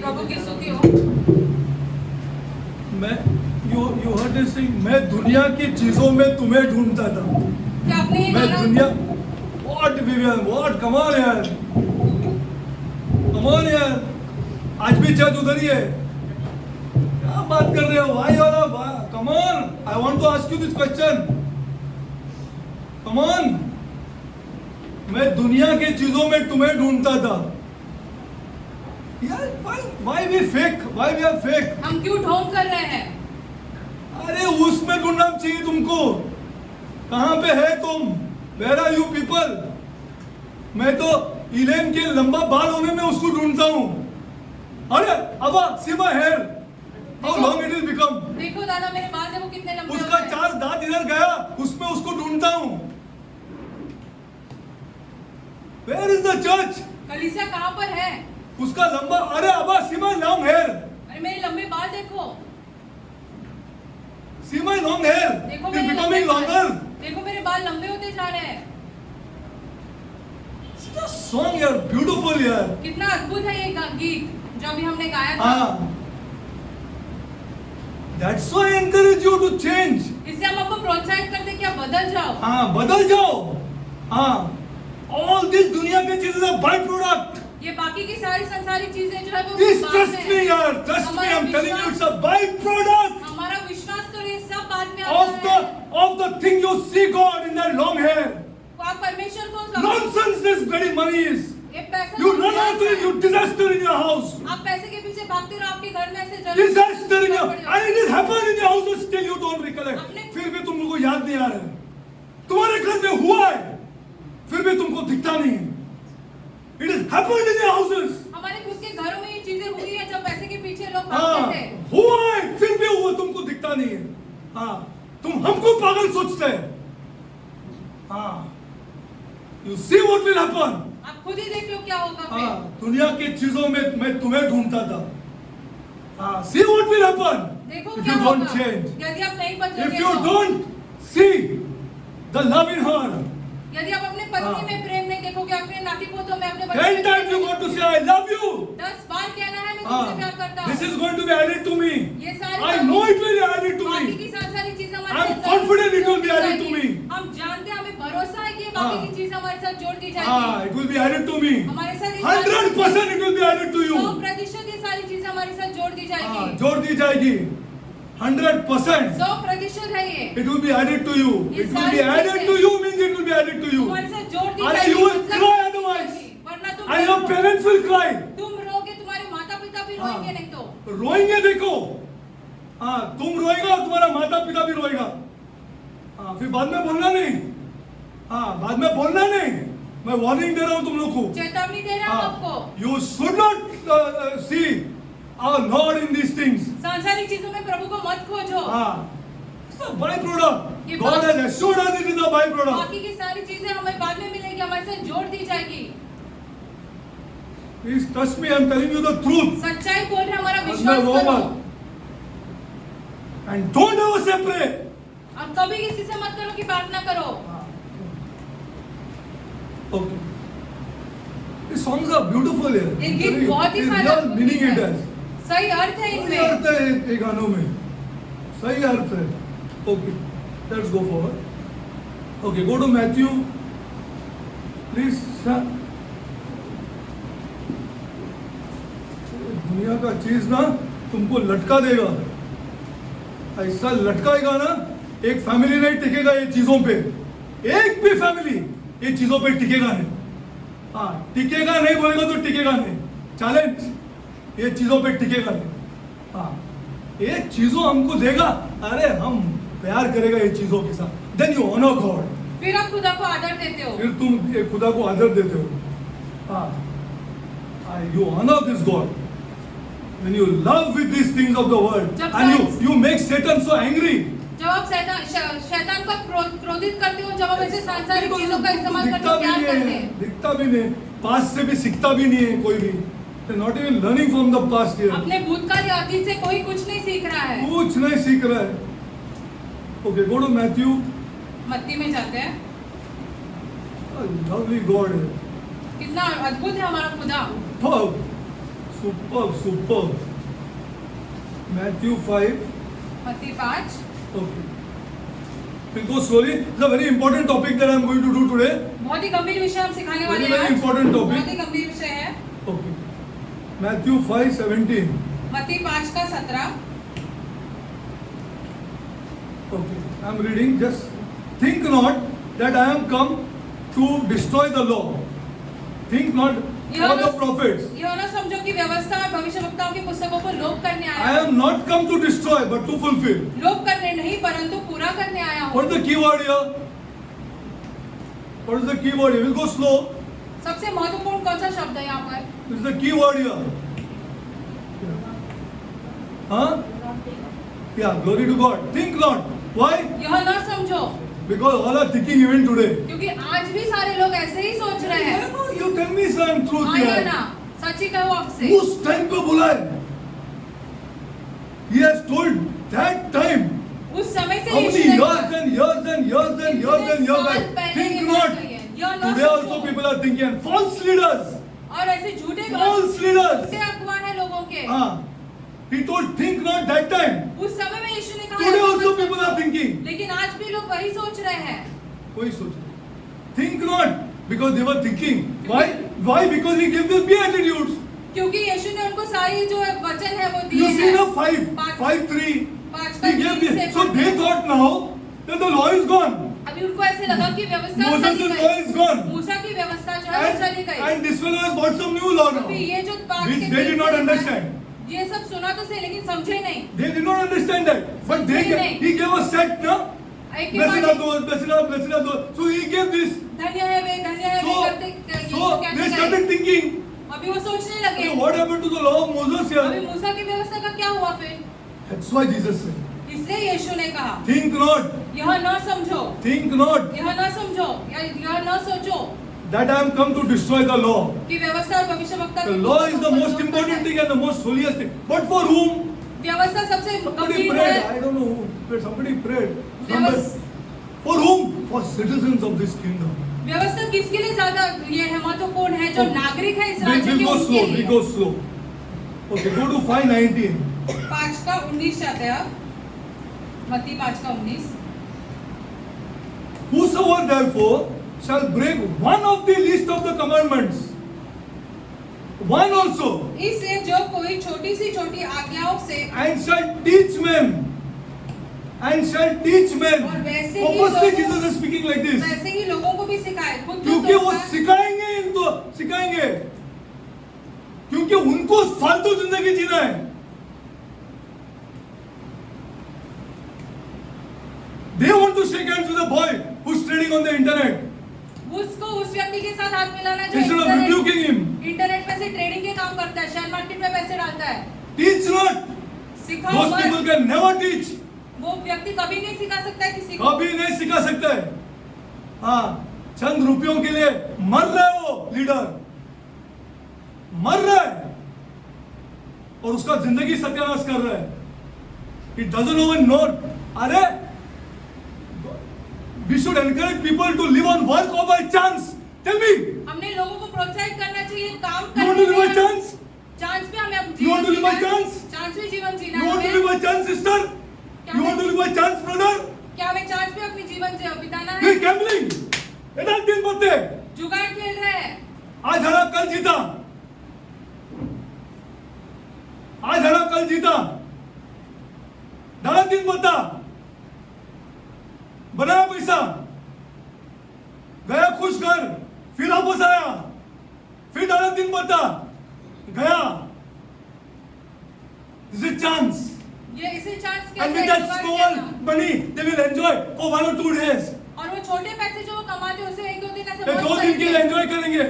प्रभु की स्तुति हो। you heard this thing, मैं दुनिया की चीजों में तुम्हें ढूंढता था। क्या आपने ये मैं गाना दुनिया what Vivian, what come on यार, come on यार, आज भी चर्च उधर ही है। क्या बात कर रहे हो भाई वाला, come on, I want to ask you this question, come on, मैं दुनिया की चीजों में तुम्हें ढूंढता था। यार why we fake, why we are fake? हम क्यों ढोंग कर रहे हैं? अरे उसमें ढूंढना चाहिए तुमको। कहां पे है तुम? Where are you people? मैं तो इलेन के लंबा बाल होने में उसको ढूंढता हूँ। अरे अब see my hair, how long it will become? देखो दादा मेरे बाल देखो कितने लंबे उसका हो गए। 4 दांत इधर गया, उसमें उसको ढूंढता हूँ। Where is the church? कलीसिया कहाँ पर है? उसका लंबा, अरे अब see my long hair, अरे मेरे लंबे बाल देखो। see my long hair, देखो it's मेरे becoming लंबे बाल। longer. देखो मेरे बाल लंबे होते जा रहे हैं। The song यार beautiful यार। कितना अद्भुत है ये गीत जो अभी हमने गाया था। हाँ। That's why I encourage you to change. इसलिए हम आपको प्रोत्साहित करते हैं कि आप बदल जाओ। हाँ बदल जाओ। हाँ। All this दुनिया की चीजें are by product. ये बाकी की सारी संसारी चीजें जो है वो Please बाद trust में me है। यार, trust me. I'm telling you, it's a by product हमारा विश्वास करो ये सब बाद में of आता है। the thing you see God in that long hair. आप परमेश्वर को Nonsense this bloody money is. ये पैसा You run after it, you disaster in your house. आप पैसे के पीछे भागते रहो आपके घर में ऐसे जरूर Disaster in your, and it is happened in your house, still you don't recollect. अपने- फिर भी तुम लोगों को याद नहीं आ रहा है। तुम्हारे घर में हुआ है, फिर भी तुमको दिखता नहीं है। It is happened in your houses. हमारे खुद के घरों में ये चीजें हुई है जब पैसे के पीछे लोग हाँ, भागते थे। हुआ है, फिर भी हुआ, तुमको दिखता नहीं है। हाँ, तुम हमको पागल सोचते हैं। हाँ, you see what will happen. आप खुद ही देख लो क्या होगा हाँ, फिर। दुनिया की चीजों में मैं तुम्हें ढूंढता था। हाँ, see what will happen देखो if क्या you don't होगा change. यदि आप नहीं बदलोगे If you तो। don't see the love in her, यदि आप अपने पत्नी हाँ। में प्रेम नहीं देखोगे अपने नाती पोतों में अपने 10 times you got to say I love you. 10 बार कहना है मैं तुमसे प्यार करता हूँ। This is going to be added to me. ये सारी I know it will be added to बाकी me. की सारी चीजें हमारे I'm साथ confident it will be जोड़ दी added to जाएगी। me. हम जानते हैं हमें भरोसा है कि ये हाँ। बाकी की चीजें हमारे साथ जोड़ दी Ah, जाएगी। it will be added to me. हमारे साथ 100% it will be added to you. 100% ये सारी चीजें हमारे साथ जोड़ दी हाँ, जाएगी। जोड़ दी जाएगी। 100%. 100% है ये। It will be added to you. ये It will सारी be added चीजें- to you means it will be added to you. हमारे साथ जोड़ दी अरे जाएगी। you will मतलब cry जोड़ दी otherwise. जाएगी। वरना तुम And your parents will cry. तुम रोगे तुम्हारे माता पिता भी हाँ। रोएंगे नहीं तो। रोएंगे देखो। हाँ, तुम रोएगा और तुम्हारा माता पिता भी रोएगा। हाँ, फिर बाद में बोलना नहीं। हाँ, बाद में बोलना नहीं। मैं वार्निंग दे रहा हूँ तुम लोग को। चेतावनी दे रहा हूँ आपको। You should not see our Lord in these things. सांसारिक चीजों में प्रभु को मत खोजो। हाँ, it's a byproduct. ये God बात- has assured us it is a byproduct. बाकी की सारी चीजें हमें बाद में मिलेगी हमारे साथ जोड़ दी जाएगी। Please trust me, I am telling you the truth. सच्चाई बोल रहे हमारा अब मैं विश्वास वो करो। मत। And don't ever say pray. अब कभी किसी से मत करो कि प्रार्थना करो। Okay. These songs are beautiful here. ये गीत बहुत ही It's सारा real meaning it है। has. सही अर्थ है सही इनमें। अर्थ है ये गानों में। सही अर्थ है। Okay. Let's go forward. Okay, go to Matthew. Please. दुनिया का चीज ना तुमको लटका देगा। ऐसा लटकाएगा ना, एक फैमिली नहीं टिकेगा ये चीजों पे। एक भी फैमिली ये चीजों पे टिकेगा नहीं। हाँ, टिकेगा नहीं बोलेगा तो टिकेगा नहीं। चैलेंज, ये चीजों पे टिकेगा नहीं। हाँ, ये चीजों हमको देगा, अरे हम प्यार करेगा ये चीजों के साथ। Then you honour God. फिर आप खुदा को आदर देते हो। फिर तुम ये खुदा को आदर देते हो। हाँ, you honour this God when you love with these things of the world जब and you make Satan so angry. जब आप शैतान को क्रोधित करते हो, जब आप ऐसे सांसारिक चीजों का इस्तेमाल करके दिखता भी प्यार नहीं करते है, हैं। दिखता भी नहीं, पास्ट से भी सीखता भी नहीं है कोई भी। They're not even learning from the past here. अपने भूतकाल या अतीत से कोई कुछ नहीं सीख रहा है। कुछ नहीं सीख रहा है। Okay, go to Matthew. मत्ती में जाते हैं। A lovely God है। कितना अद्भुत है हमारा खुदा। Oh, Superb. Matthew 5. मत्ती 5। Okay. We'll go slowly. It's a very important topic that I'm going to do today. बहुत ही गंभीर विषय हम सिखाने वाले Very, हैं very आज। important topic. बहुत ही गंभीर विषय है। Okay. Matthew 5:17. मत्ती 5 का 17। Okay. I'm reading. Just think not that I am come to destroy the law. Think not all the prophets. यह न समझो कि व्यवस्था और भविष्यवक्ताओं की पुस्तकों को लोप करने आया I हूँ। am not come to destroy but to fulfill. लोप करने नहीं परंतु पूरा करने आया हूँ। What is the key word here? What is the key word here? We'll go slow. सबसे महत्वपूर्ण कौन सा शब्द है यहाँ पर? This is the key word here. Huh? Yeah, glory to God. Think not. Why? यह न समझो Because all are thinking even today. क्योंकि आज भी सारे लोग ऐसे ही सोच रहे हैं। You tell me some truth हाँ या here. ना? सच ही कहो आपसे। उस टाइम पे बोला है. He has told that time. उस समय से How many यीशु ने years कहा, and years and years and years and years साल back. पहले Think ये not. बात कही है। यह न Today also समझो। people are thinking and false leaders. और ऐसे झूठे False leaders. झूठे अगुवा है लोगों के। हाँ. He told think not that time. उस समय में यीशु ने कहा Today ऐसे also मत people सोचो। are thinking. लेकिन आज भी लोग वही सोच रहे हैं। कोई सोच think not because they were thinking why because he gave them beatitudes. क्योंकि यीशु ने उनको सारी जो वचन है वो You दिए see हैं। now पाँच- 5:3 पाँच का he gave तीन this से so they thought now that the law is gone. अभी उनको ऐसे लगा कि व्यवस्था Moses' चली law is gone. गई। मूसा की व्यवस्था जो है वो चली गई। And this fellow has got some new law now अभी ये जो बात which के they did बीच not में understand. ये सब सुना तो सही लेकिन समझे नहीं। They did not understand that but he gave a set now. एक के Blessed are बाद those, blessed are those. So he gave this. धन्य है वे करते यीशु So कहते they गए। started thinking, अभी वो सोचने लगे okay, what happened to the law of Moses अभी here? मूसा की व्यवस्था का क्या हुआ फिर? That's why Jesus said, इसलिए यीशु ने कहा think not, यह न समझो think not यह न समझो यह न सोचो that I am come to destroy the law. कि व्यवस्था और भविष्यवक्ता The की law is the पुस्तकों को most लोप important करना thing and the most holiest thing. But for whom? व्यवस्था सबसे Somebody गंभीर prayed. है। I don't know who, but somebody prayed. व्यवस्था For whom? For citizens of this kingdom. व्यवस्था किसके लिए ज्यादा ये है महत्वपूर्ण है जो नागरिक है इस राज्य We'll के go उनके slow. We लिए। go slow. Okay, go to 5:19. 5 का 19 चाहते हैं मत्ती 5 का 19। Whosoever therefore shall break one of the least of the commandments, one also, इसलिए जो कोई छोटी सी छोटी आज्ञाओं से and shall teach men. And shall teach men. और वैसे ही Purposely लोगों- Jesus is speaking like this. वैसे ही लोगों को भी सिखाए खुद जो क्योंकि वो तोड़ता है, सिखाएंगे इनको सिखाएंगे क्योंकि उनको फालतू जिंदगी जीना है. They want to shake hands with a boy who's trading on the internet उसको उस व्यक्ति के साथ हाथ मिलाना जो instead of rebuking him. Internet में से ट्रेडिंग के काम करता है शेयर मार्केट में पैसे डालता है। Teach not. सिखाओ Those मत। people can never teach. वो व्यक्ति कभी नहीं सिखा सकता है किसी को। कभी नहीं सिखा सकता है. हाँ, चंद रुपयों के लिए मर रहा है वो लीडर, मर रहा है और उसका जिंदगी सत्यानाश कर रहा है. He doesn't even know. अरे, we should encourage people to live on work or by chance. Tell me, हमने लोगों को प्रोत्साहित करना चाहिए काम you want to live by करने chance? चांस पे हमें You want to live by जीवन जीना है। chance? चांस पे जीवन जीना You है want to हमें। live by chance, sister? You want to live by chance, brother? क्या हमें चांस पे अपनी जीवन से बिताना है? You're gambling. इधर दिन बत्ते. जुगाड़ खेल रहे हैं। आज हरा कल जीता. आज हरा कल जीता. डाला दिन बत्ता. बनाया पैसा. गया खुश घर. फिर वापस आया. फिर डाला दिन बत्ता. गया. This is chance. ये इसे चांस के And with that small money, they will enjoy for 1 or 2 days. और वो छोटे पैसे जो वो कमाते हैं उसे 1-2 दिन ऐसे ये मौज 2 दिन के लिए करेंगे। एंजॉय करेंगे.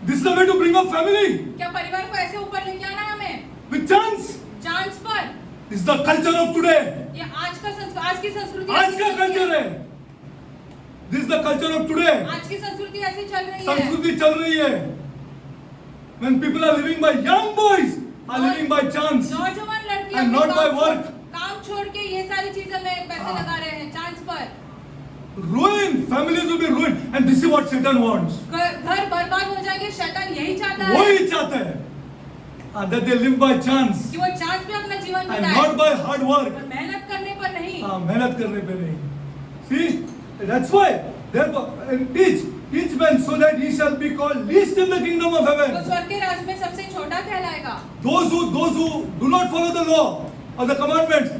This is the way to bring up family क्या परिवार को ऐसे ऊपर लेके आना है हमें? with chance. चांस पर। This is the culture of today. ये आज की संस्कृति आज ऐसी का चल रही कल्चर है. This is the culture of today. आज की संस्कृति ऐसी चल रही है। संस्कृति चल रही है. When people are living by young boys are living by chance. नौजवान लड़कियां And not अपने by काम work. काम छोड़ के ये सारी चीजें में पैसे लगा रहे हैं चांस पर। ruin, families will be ruined, and this is what Satan wants. घर बर्बाद हो जाएंगे, शैतान यही चाहता है वही चाहता है that they live by chance कि वो चांस पे अपना जीवन and बिताए not by hard work. और मेहनत करने पर नहीं। मेहनत करने पे नहीं. See, that's why therefore teach men so that he shall be called least in the kingdom of वो heaven. स्वर्ग के राज्य में सबसे छोटा कहलाएगा। Those who do not follow the law or the commandments,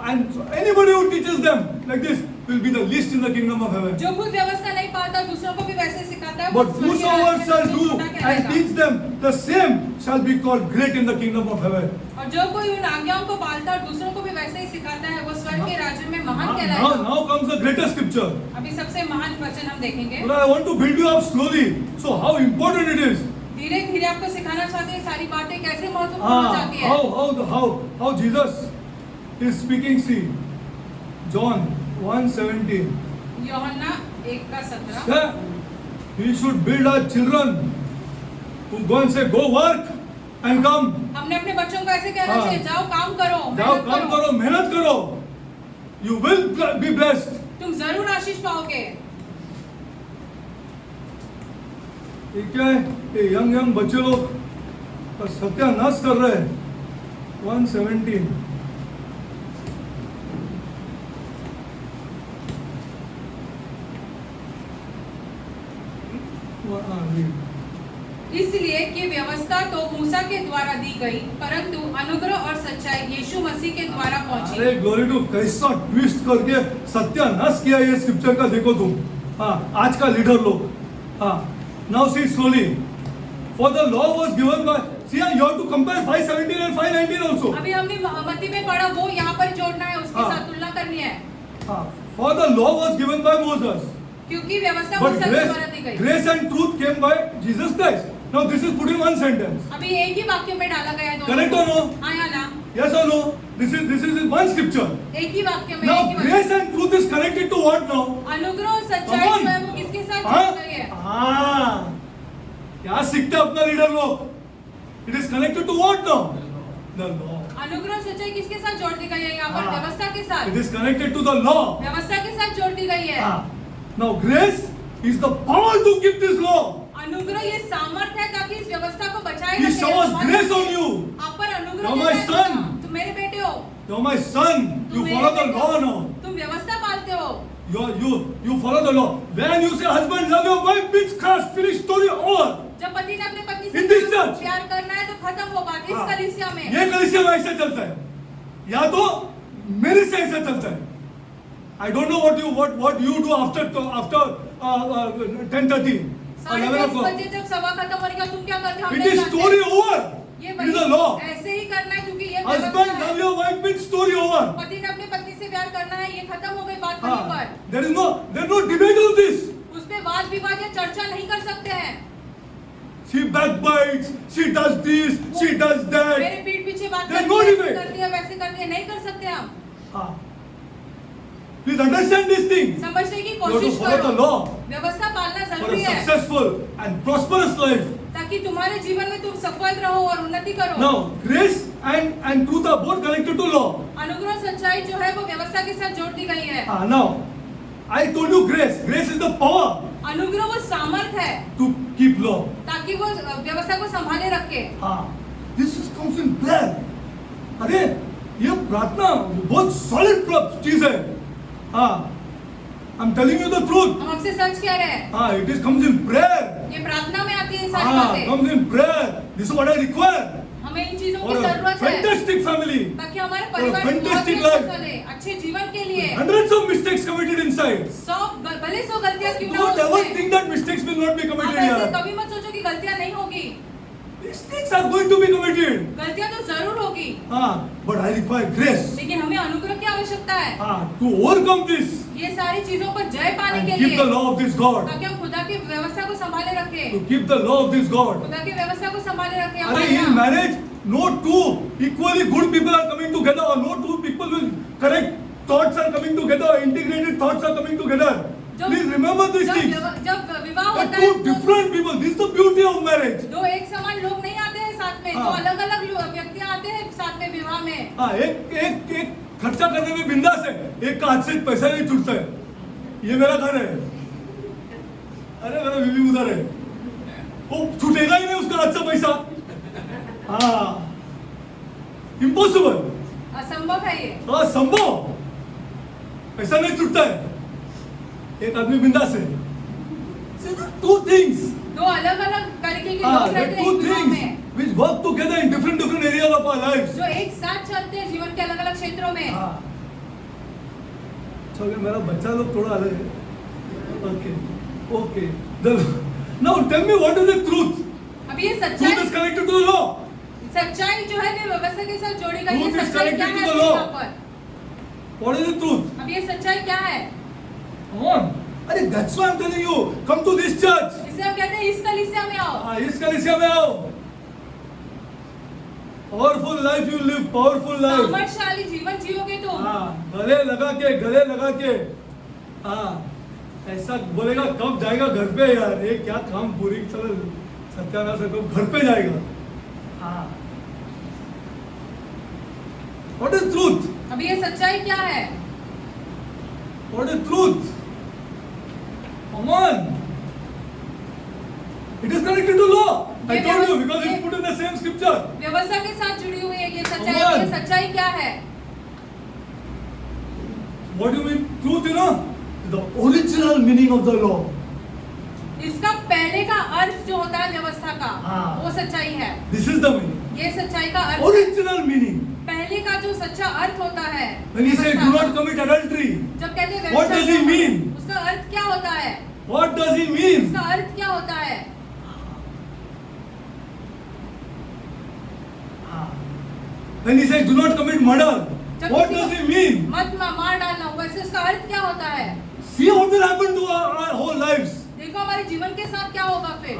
and anybody who teaches them like this will be the least in the kingdom of heaven. जो खुद व्यवस्था नहीं पालता दूसरों को भी वैसे सिखाता है, वो But स्वर्ग के whosoever राज्य में shall सबसे do छोटा and कहलाएगा। teach them the same shall be called great in the kingdom of heaven. और जो कोई उन आज्ञाओं को पालता है और दूसरों को भी वैसे ही सिखाता है, वो स्वर्ग के राज्य में महान Now कहलाएगा। comes the greatest scripture. अभी सबसे महान वचन हम देखेंगे। But I want to build you up slowly. So how important it is. धीरे धीरे आपको सिखाना चाहते हैं सारी बातें कैसे महत्वपूर्ण हो जाती है। How Jesus is speaking. See, John 1:17. यूहन्ना 1:17। Yeah, we should build our children who go and say, go work and come. हमने अपने बच्चों को ऐसे कहना हाँ। चाहिए, जाओ काम करो, जाओ मेहनत काम करो, मेहनत करो. You will be blessed. तुम जरूर आशीष पाओगे। ये क्या है? ये यंग बच्चे लोग सत्यानाश कर रहे हैं. 1:17. इसलिए कि व्यवस्था तो मूसा के द्वारा दी गई, परंतु अनुग्रह और सच्चाई यीशु मसीह के द्वारा पहुंची। अरे ग्लोरी टू, कैसा ट्विस्ट करके सत्यानाश किया ये स्क्रिप्चर का. देखो तुम, हाँ, आज का लीडर लोग. हाँ, now see slowly. For the law was given by, see you have to compare 5:17 and 5:19 also. अभी हमने मत्ती में पढ़ा, वो यहाँ पर जोड़ना है, उसके हाँ। साथ तुलना करनी है। हाँ, for the law was given bye Moses, क्योंकि व्यवस्था but मूसा के द्वारा दी गई। grace and truth came by Jesus Christ. Now this is put in one sentence. अभी एक ही वाक्य में डाला गया है दोनों Correct को। or no? हाँ या ना? Yes or no? This is in one scripture. एक ही वाक्य में, Now एक ही वचन। grace and truth is connected to what now? अनुग्रह और सच्चाई Come on. जो है वो किसके साथ हाँ? जुड़ गई है? हाँ, क्या सीखते हैं अपना लीडर लोग? It is connected to what now? The law. अनुग्रह और सच्चाई किसके साथ जोड़ दी गई है यहाँ पर? हाँ। व्यवस्था के साथ। It is connected to the law. व्यवस्था के साथ जोड़ दी गई है। हाँ. Now grace is the power to keep this law. अनुग्रह ये सामर्थ्य है ताकि इस व्यवस्था को बचाए He रखे। showers grace on you. आप पर अनुग्रह You're देता my है son. खुदा। तुम मेरे बेटे हो। You're my son. तुम You मेरे follow the बेटे law हो। now. तुम व्यवस्था पालते हो। You follow the law. When you say husband love your wife, bitch cast, finish story over. जब पति ने अपने पत्नी In से this church. प्यार करना है तो खत्म वो बात इस हाँ. कलीसिया में। ये कलीसिया में ऐसे चलता है, या तो मेरे से ऐसे चलता है. I don't know what you do after 10:30, 11 10:30 o'clock. बजे जब सभा खत्म होने का तुम क्या करते हो? हम It नहीं is जानते। story over. ये It is the law. ऐसे ही करना है क्योंकि ये Husband व्यवस्था love है। your wife, bitch story over. पति ने अपने पत्नी से प्यार करना है, ये खत्म हो गई बात वहीं हाँ. पर। There is no debate on this. उस पे वाद विवाद या चर्चा नहीं कर सकते हैं। She backbites, she does this, she does that. मेरे पीठ पीछे बात There is करती no है, debate. ऐसे करती है, वैसे करती है, नहीं कर सकते हम। हाँ. Please understand this thing. समझने की You have to कोशिश follow the करो। law व्यवस्था पालना for a जरूरी है successful and prosperous life. ताकि तुम्हारे जीवन में तुम सफल रहो और उन्नति करो। Now, grace and truth are both connected to law. अनुग्रह सच्चाई जो है वो व्यवस्था के साथ जोड़ दी गई है। Now, I told you grace. Grace is the power अनुग्रह वो सामर्थ है to keep law. ताकि वो व्यवस्था को संभाले रखे। This comes in prayer. अरे ये प्रार्थना बहुत सॉलिड चीज है. I'm telling you the truth. हम आपसे सच कह रहे हैं। It comes in prayer. ये प्रार्थना में आती है ये सारी बातें। Comes in prayer. This is what I require हमें इन चीजों for की a जरूरत है fantastic family. ताकि हमारे परिवार For a बहुत ही fantastic अच्छा life. चले, अच्छे जीवन के लिए। Hundreds of mistakes committed inside. भले 100 गलतियां क्यों ना हो Don't ever उसमें। think that mistakes will not be आप committed ऐसे here. कभी मत सोचो कि गलतियां नहीं होगी। Mistakes are going to be committed. गलतियां तो जरूर होगी, But I require grace. लेकिन हमें अनुग्रह की आवश्यकता है To overcome this ये सारी चीजों पर जय पाने and के keep the लिए, law of this God. ताकि हम खुदा की व्यवस्था को संभाले रखें। To keep the law of this God. खुदा की व्यवस्था को संभाले रखें। अरे हमारे in यहाँ marriage, no two equally good people are coming together, or no two people with correct thoughts are coming together, or integrated thoughts are coming together. Please remember these things. जब विवाह They're होता है two different people. This is the beauty of marriage. दो एक समान लोग नहीं आते हैं साथ में, हाँ। दो अलग अलग व्यक्तियां आते हैं साथ में विवाह में। एक खर्चा करने में बिंदास है, एक का हाथ से पैसा नहीं छूटता है. ये मेरा घर है, अरे मेरा बीवी उधर है, वो छूटेगा ही नहीं उसका अच्छा पैसा। हाँ, इम्पॉसिबल, असंभव है ये। असंभव, ऐसा नहीं छूटता है। एक आदमी बिंदास है। टू थिंग्स, दो अलग अलग तरीके के लोग रहते हैं टू एक विवाह थिंग्स में, which work together in different areas of our lives. जो एक साथ चलते हैं जीवन के अलग अलग क्षेत्रों में। हाँ, अच्छा, मेरा बच्चा लोग थोड़ा अलग है। Okay, okay, now tell me what is the truth? अब ये Truth सच्चाई, is connected to the law. सच्चाई जो है वो व्यवस्था के साथ जोड़ी गई है। Truth is सच्चाई क्या connected है to the law. यहाँ पर? What is the truth? अब ये सच्चाई क्या है? Come on. अरे that's why I'm telling you, come to this church. इसे हम कहते हैं इस कलीसिया में आओ। हाँ, इस कलीसिया में आओ। Powerful life you live, powerful life. सामर्थशाली जीवन जियोगे तुम। हाँ, गले लगा के, हाँ, ऐसा बोलेगा कब जाएगा घर पे यार, ये क्या काम पूरी चल सत्यानाश है, कब घर पे जाएगा। हाँ, What is truth? अब ये सच्चाई क्या है? What is truth? Come on. It is connected to law. I ये told you व्यवस्था- because it's put in the same scripture. व्यवस्था के साथ जुड़ी हुई है ये सच्चाई। भगवान। ये सच्चाई क्या है? What do you mean truth? You know, the original meaning of the law. इसका पहले का अर्थ जो होता है व्यवस्था का, हाँ। वो सच्चाई है। This is the meaning. ये सच्चाई का अर्थ है। Original meaning. पहले का जो सच्चा अर्थ होता है When he said, व्यवस्था "Do का, not commit adultery," जब कहते हैं What does he व्यवस्था mean? उसका अर्थ क्या होता है? what does he mean? उसका अर्थ क्या होता है? When he said, "Do not commit murder," जब what किसी does को he mean? मत मार डालना, वैसे उसका अर्थ क्या होता है? See what will happen to our whole lives. देखो हमारे जीवन के साथ क्या होगा फिर।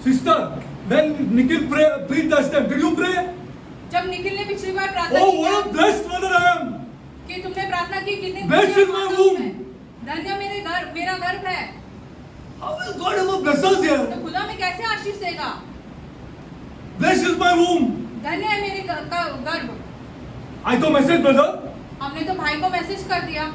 Sister, when Nikhil preached that time, did you pray? जब निखिल ने पिछली बार प्रार्थना Oh, की what a blessed mother I am. कि तुमने प्रार्थना की कितनी Blessed खुशियां is my पाता हूं womb. मैं। धन्य मेरा गर्भ है। How will God ever bless us तो here? खुदा में कैसे आशीष देगा? Blessed is my womb. धन्य है मेरे गर्भ। I तो message brother. हमने तो भाई को मैसेज कर दिया।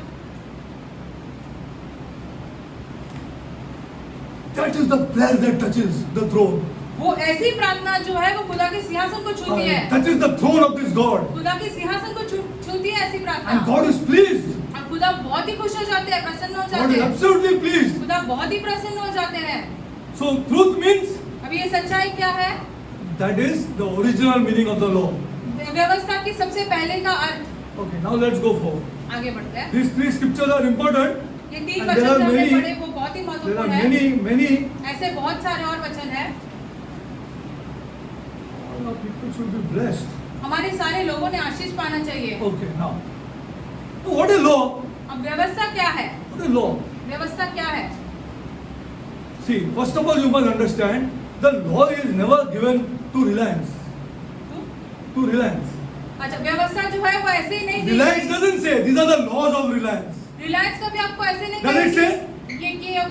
That is the prayer that touches the throne. वो ऐसी प्रार्थना जो है वो खुदा के सिंहासन को छूती है। That is the throne of this God. खुदा के सिंहासन को छूती है ऐसी And प्रार्थना। God is pleased. और खुदा बहुत ही खुश हो जाते हैं, प्रसन्न हो God जाते is हैं। absolutely pleased. खुदा बहुत ही प्रसन्न हो जाते हैं। So truth means अब ये सच्चाई क्या है? that is the original meaning of the law. व्यवस्था की सबसे पहले का अर्थ। Okay, now let's go forward. आगे बढ़ते हैं। These three scriptures are important. ये तीन And वचन there are जो हमने many- पढ़े वो बहुत ही There are महत्वपूर्ण है। many. ऐसे बहुत सारे और वचन हैं। All our people should be blessed. हमारे सारे लोगों ने आशीष पाना चाहिए। Okay, now. So what is law? अब व्यवस्था क्या है? What is law? व्यवस्था क्या है? See, first of all, you must understand the law is never given to Reliance. To Reliance. अच्छा, व्यवस्था जो है वो ऐसे ही नहीं दी Reliance गई। doesn't say these are the laws of Reliance. Reliance कभी आपको ऐसे नहीं Does it say? कि ये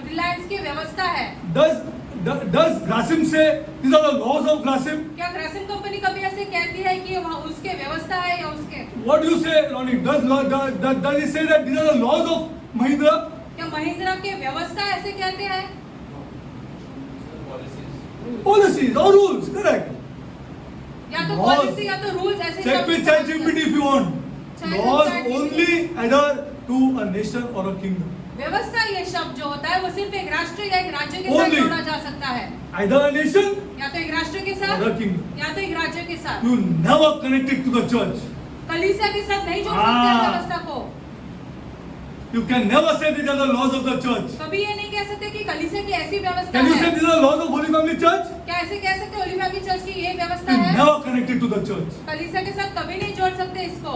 रिलायंस की व्यवस्था है। Does Grasim say these are the laws of Grasim? क्या ग्रासिम कंपनी कभी ऐसे कहती है कि वहाँ उसके व्यवस्था है या उसके? What do you say, Ronnie? Does it say that these are the laws of Mahindra? क्या महिंद्रा के व्यवस्था ऐसे कहते हैं? Policies or rules, correct? या तो Laws. पॉलिसी या तो रूल्स ऐसे Check शब्द with इस्तेमाल ChatGPT if you want. Chat with Laws ChatGPT. only adhere to a nation or a kingdom. व्यवस्था ये शब्द जो होता है वो सिर्फ एक राष्ट्र या एक राज्य के साथ Only. जोड़ा जा सकता है। Either a nation या तो एक राष्ट्र के or साथ a kingdom. या तो एक राज्य के साथ। You never connect it to the church. कलीसिया के साथ नहीं जोड़ सकते हैं हाँ। व्यवस्था को। You can never say these are the laws of the church. कभी ये नहीं कह सकते कि कलीसिया की ऐसी व्यवस्था Can you say है। these are the laws of Holy Family Church? क्या ऐसे कह सकते हैं होली फैमिली चर्च की ये व्यवस्था You है? never connect it to the church. कलीसिया के साथ कभी नहीं जोड़ सकते इसको।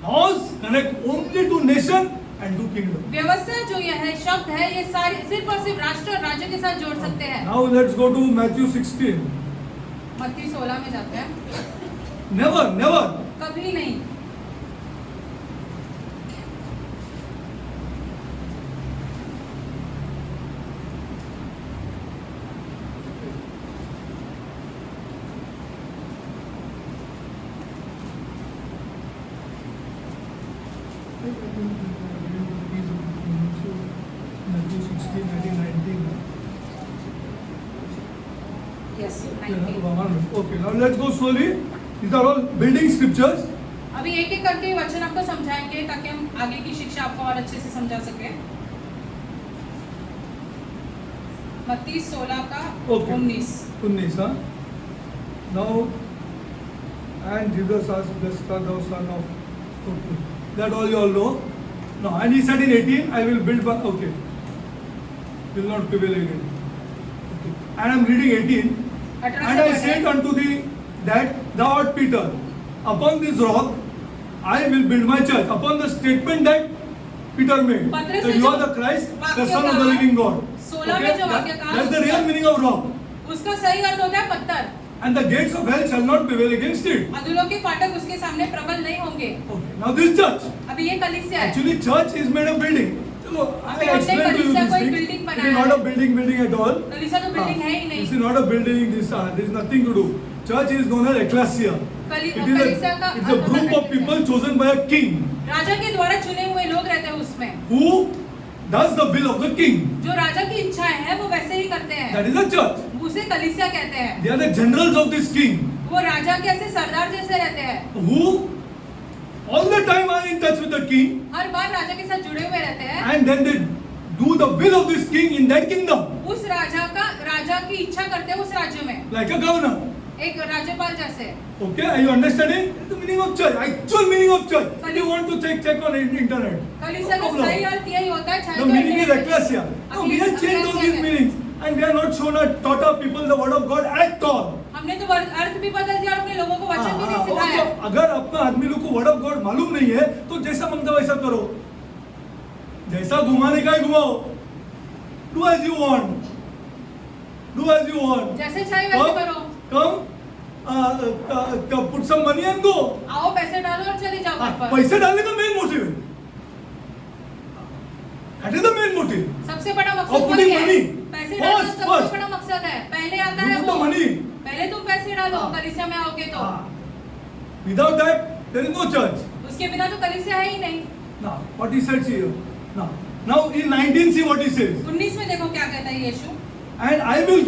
Laws connect only to nation and to kingdom. व्यवस्था जो ये है शब्द है ये सारे सिर्फ और सिर्फ राष्ट्र और राज्य के साथ जोड़ सकते हैं। Now let's go to Matthew 16. मत्ती 16 में जाते हैं। Never. कभी नहीं। 16, 18, 19. Yes, Okay, 19. okay, now let's go slowly. These are all building scriptures. अभी एक एक करके वचन आपको समझाएंगे ताकि हम आगे की शिक्षा आपको और अच्छे से समझा सके। मत्ती 16 का Okay. 19। 19, huh? Now, and Jesus asked, blessed art thou son of... Okay, that all you all know. No, and he said in 18, I will build back... Okay. Will not prevail again. Okay. And I'm reading 18. And I said unto thee that thou art Peter. Upon this rock I will build my church. Upon the statement that Peter made. पत्र That से you जो are the Christ, the वाक्य Son of कहा the है, living God. 16 में जो वाक्य कहा That's the real meaning of rock. उसका सही अर्थ होता है पत्थर। And the gates of hell shall not prevail against it. अधूलों के फाटक उसके सामने प्रबल नहीं होंगे। Okay. Now this church. अभी ये कलीसिया है। Actually church is made of building. चलो, I अभी हमने explain to you कलीसिया these को एक things. building It बनाया is not है। a building at all. कलीसिया तो बिल्डिंग है ही नहीं। This is not a building. There is nothing to do. Church is known as ecclesia. कलीसिया का It's a group of people chosen by a king राजा के द्वारा चुने हुए लोग रहते हैं उसमें, who does the will of the king. जो राजा की इच्छाएं हैं वो वैसे ही करते हैं। That is a church. उसे कलीसिया कहते हैं। They are the generals of this king वो राजा के ऐसे सरदार जैसे रहते हैं, who all the time are in touch with the king, हर बार राजा के साथ जुड़े हुए रहते हैं। and then they do the will of this king in that kingdom, उस राजा की इच्छा करते हैं उस राज्य में, like a governor. एक राज्यपाल जैसे। Okay, are you understanding the meaning of church? Actual meaning of church. If you want to check on internet. कलीसिया का No problem. सही अर्थ यही होता है। The meaning is ecclesia. No, we have changed all these meanings, and we are not shown or taught our people the word of God at all. हमने तो अर्थ भी बदल दिया और अपने लोगों को वचन भी नहीं तो सिखाया। अगर अपना आदमी लोग को वर्ड ऑफ गॉड मालूम नहीं है तो जैसा मनता वैसा करो, जैसा घुमाने का ही घुमाओ, do as you want, do as you want, जैसे चाहे वैसे करो। Come put some money and go. आओ पैसे डालो और चले जाओ घर पर। पैसे डालने का मेन मोटिव है, that is the main motive. सबसे बड़ा और मकसद putting वही है। money पैसे डालना first, सबसे बड़ा मकसद है। पहले आता है You put the वो। money. पहले तुम पैसे डालो कलीसिया में आओगे तो। Without that there is no church. उसके बिना तो कलीसिया है ही नहीं। Now, what he says here. Now in 19 see what he says. 19 में देखो क्या कहता है यीशु। And I will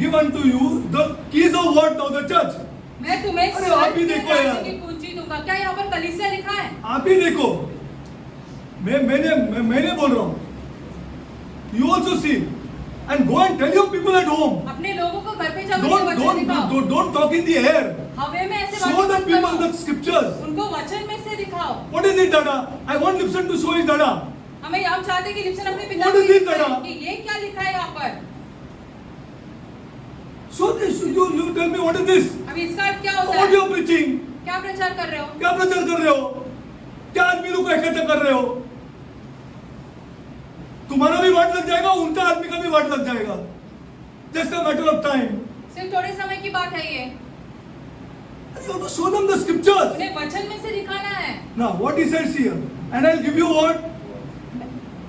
give unto you the keys of what of the church. मैं तुम्हें अरे आप ही स्वर्ग के देखो राज्य यार। की कुंजी दूंगा। क्या यहाँ पर कलीसिया लिखा है? आप ही देखो, मैंने बोल रहा हूँ। You also see and go and tell your people at home. अपने लोगों को घर पे जाकर ये वचन दिखाओ। Don't talk in the air. हवे में ऐसे Show the बातें मत people करो। the scriptures. उनको वचन में से दिखाओ। What is it, Dada? I want Lipson to show his Dada. हमें हम चाहते हैं कि लिप्सन अपने पिता What को is it, दिखाए Dada? कि ये क्या लिखा है यहाँ पर। So this, you tell me what is this? अब इसका अर्थ क्या होता What है? you are preaching? क्या प्रचार कर रहे हो? क्या प्रचार कर रहे हो? क्या आदमी लोग को इकट्ठा कर रहे हो? तुम्हारा भी वाट लग जाएगा, उनका आदमी का भी वाट लग जाएगा। Just a matter of time. सिर्फ थोड़े समय की बात है ये। You have to show them the scriptures. उन्हें वचन में से दिखाना है। Now what he says here, and I'll give you what?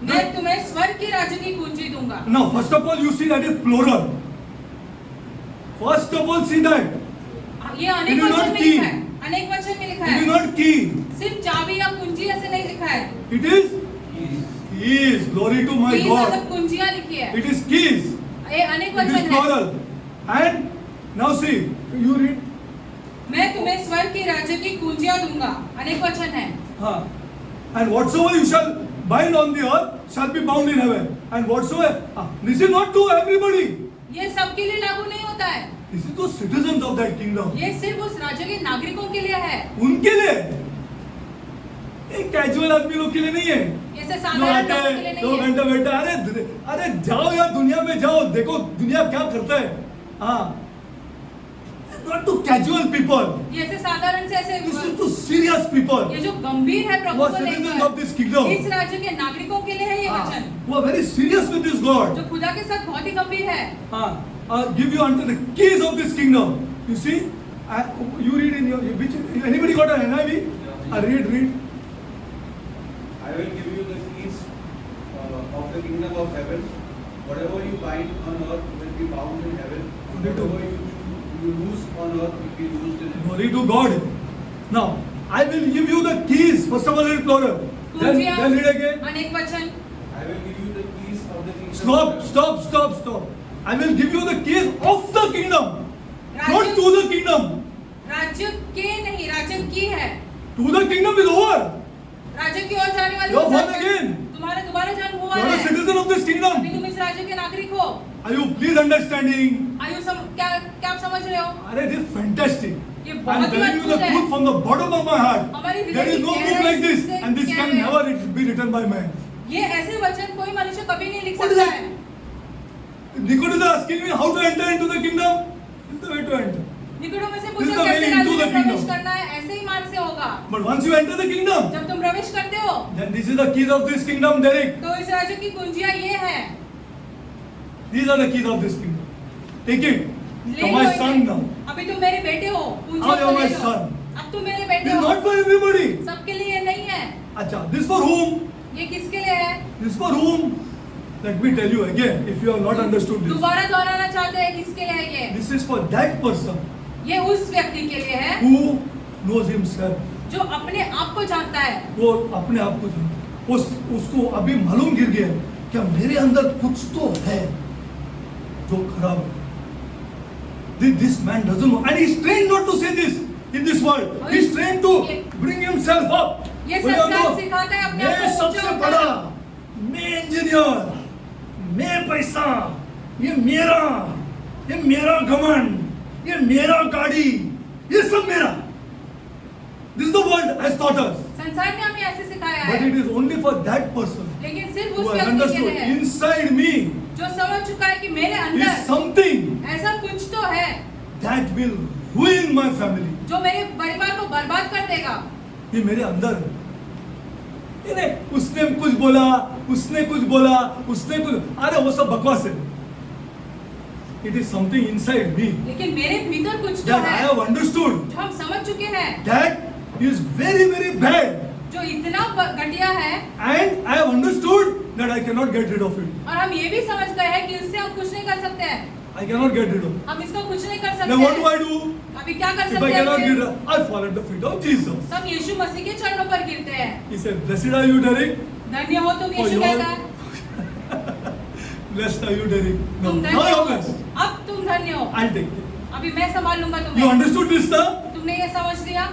मैं तुम्हें स्वर्ग के राज्य की कुंजी दूंगा। Now first of all you see that is plural. First of all see that. ये अनेक It is वचन not में key. लिखा है। अनेक वचन में लिखा It is है। not key. सिर्फ चाबी या कुंजी ऐसे नहीं लिखा है। It is keys. Glory to my keys God. मतलब कुंजियां लिखी है। It is keys. ये अनेक It is वचन है। plural. And now see, you read. मैं तुम्हें स्वर्ग के राज्य की कुंजियां दूंगा। अनेक वचन है। And whatsoever you shall bind on the earth shall be bound in heaven. And whatsoever, this is not to everybody. ये सबके लिए लागू नहीं होता है। This is to citizens of that kingdom. ये सिर्फ उस राज्य के नागरिकों के लिए है। उनके लिए, एक कैजुअल आदमी लोग के लिए नहीं है। ये से जो साधारण आते लोगों के लिए हैं 2 नहीं है। घंटे बैठे, अरे जाओ यार दुनिया में जाओ, देखो दुनिया क्या करता है। हाँ, not to casual people. ये ऐसे साधारण से ऐसे This is to serious people. ये जो गंभीर है Who प्रभु are को citizens लेकर of this kingdom. इस राज्य के नागरिकों के लिए है ये वचन Who are very serious with this God. जो खुदा के साथ बहुत ही गंभीर है। Give you unto the keys of this kingdom. You see, you read in your which anybody got an NIV? Read. I will give you the keys of the kingdom of heaven. Whatever you bind on earth will be bound in heaven. Whatever you loose on earth will be loosed in heaven. Glory to God. Now, I will give you the keys. First of all, in plural. Then read again. अनेक वचन I will give you the keys of the kingdom Stop. I will give you the keys of the kingdom, not to the kingdom. राज्य के नहीं, राज्य की है। To the kingdom is over. राज्य की ओर जाने वाली You are हो born जाते हैं। again. तुम्हारा दोबारा जन्म हुआ You are a है। citizen of this अभी kingdom. तुम इस राज्य के नागरिक हो। Are you please understanding? क्या आप समझ रहे हो? Arey, this is fantastic. ये I'm बहुत ही telling you the अद्भुत है। truth from the bottom of my heart. हमारी There is no book like this, से and this क्या can है? never be written by man. ये ऐसे वचन कोई मनुष्य कभी नहीं लिख What is सकता that? है। Nicodemus is asking me how to enter into the kingdom. This is the way to enter. निकुड़ों में से This पूछो is the way कैसे into राज्य the में प्रवेश kingdom. करना है, ऐसे ही मार्ग से होगा। But once you enter the kingdom, जब तुम प्रवेश करते हो, then this is the keys of this kingdom, Derek. तो इस राज्य की कुंजियां ये है। These are the keys of this kingdom. Take it. ले You're लो my इसे। son now. अभी तुम मेरे बेटे हो, Now कुंजियों you're को my ले लो। son. अब तुम मेरे This बेटे is हो। not for everybody. सबके लिए ये नहीं है। Acha, this is for whom? ये किसके लिए है? This is for whom? Let me tell you again, if you have not understood this. दोबारा दोहराना चाहते हैं किसके लिए है ये? This is for that person ये उस व्यक्ति के लिए है who knows himself. जो अपने आप को जानता है। वो अपने आप को जानता है। उसको अभी मालूम गिर गया क्या मेरे अंदर कुछ तो है जो खराब है. This man doesn't know, and he's trained not to say this in this world. He's trained to bring himself up. ये बोले, संसार "लो, सिखाता है अपने आप मैं को ऊंचा सबसे उठाना। बड़ा, मैं इंजीनियर, मैं पैसा, ये मेरा घमंड, ये मेरा गाड़ी, ये सब मेरा. This is the world has taught us. संसार ने हमें ऐसे सिखाया But है, it is only for that person लेकिन सिर्फ who उस has व्यक्ति के understood लिए है inside me जो समझ चुका है कि मेरे is अंदर something ऐसा कुछ तो है that will ruin my family. जो मेरे परिवार को बर्बाद कर देगा। ये मेरे अंदर है. ये नहीं, उसने कुछ बोला, उसने कुछ, अरे वो सब बकवास है. It is something inside me लेकिन मेरे भीतर कुछ तो that I है have understood जो हम समझ चुके हैं, that is very, very bad, जो इतना घटिया है, and I have understood that I cannot get rid of it. और हम ये भी समझ गए हैं कि इससे हम कुछ नहीं कर सकते हैं। I cannot get rid of it. हम इसको कुछ नहीं कर Then what do सकते। I do? अभी क्या कर If I सकते cannot get हैं? rid of, I fall at the feet of Jesus. हम यीशु मसीह के चरणों पर गिरते हैं। He said, "Blessed are you, Derek." धन्य हो तुम, For यीशु your- कहता है। Blessed are you, Derek. No, तुम now धन्य you're हो, blessed. अब तुम धन्य हो। I'll take it. अभी मैं संभाल लूंगा You तुम्हें। understood this, sir? तुमने ये समझ लिया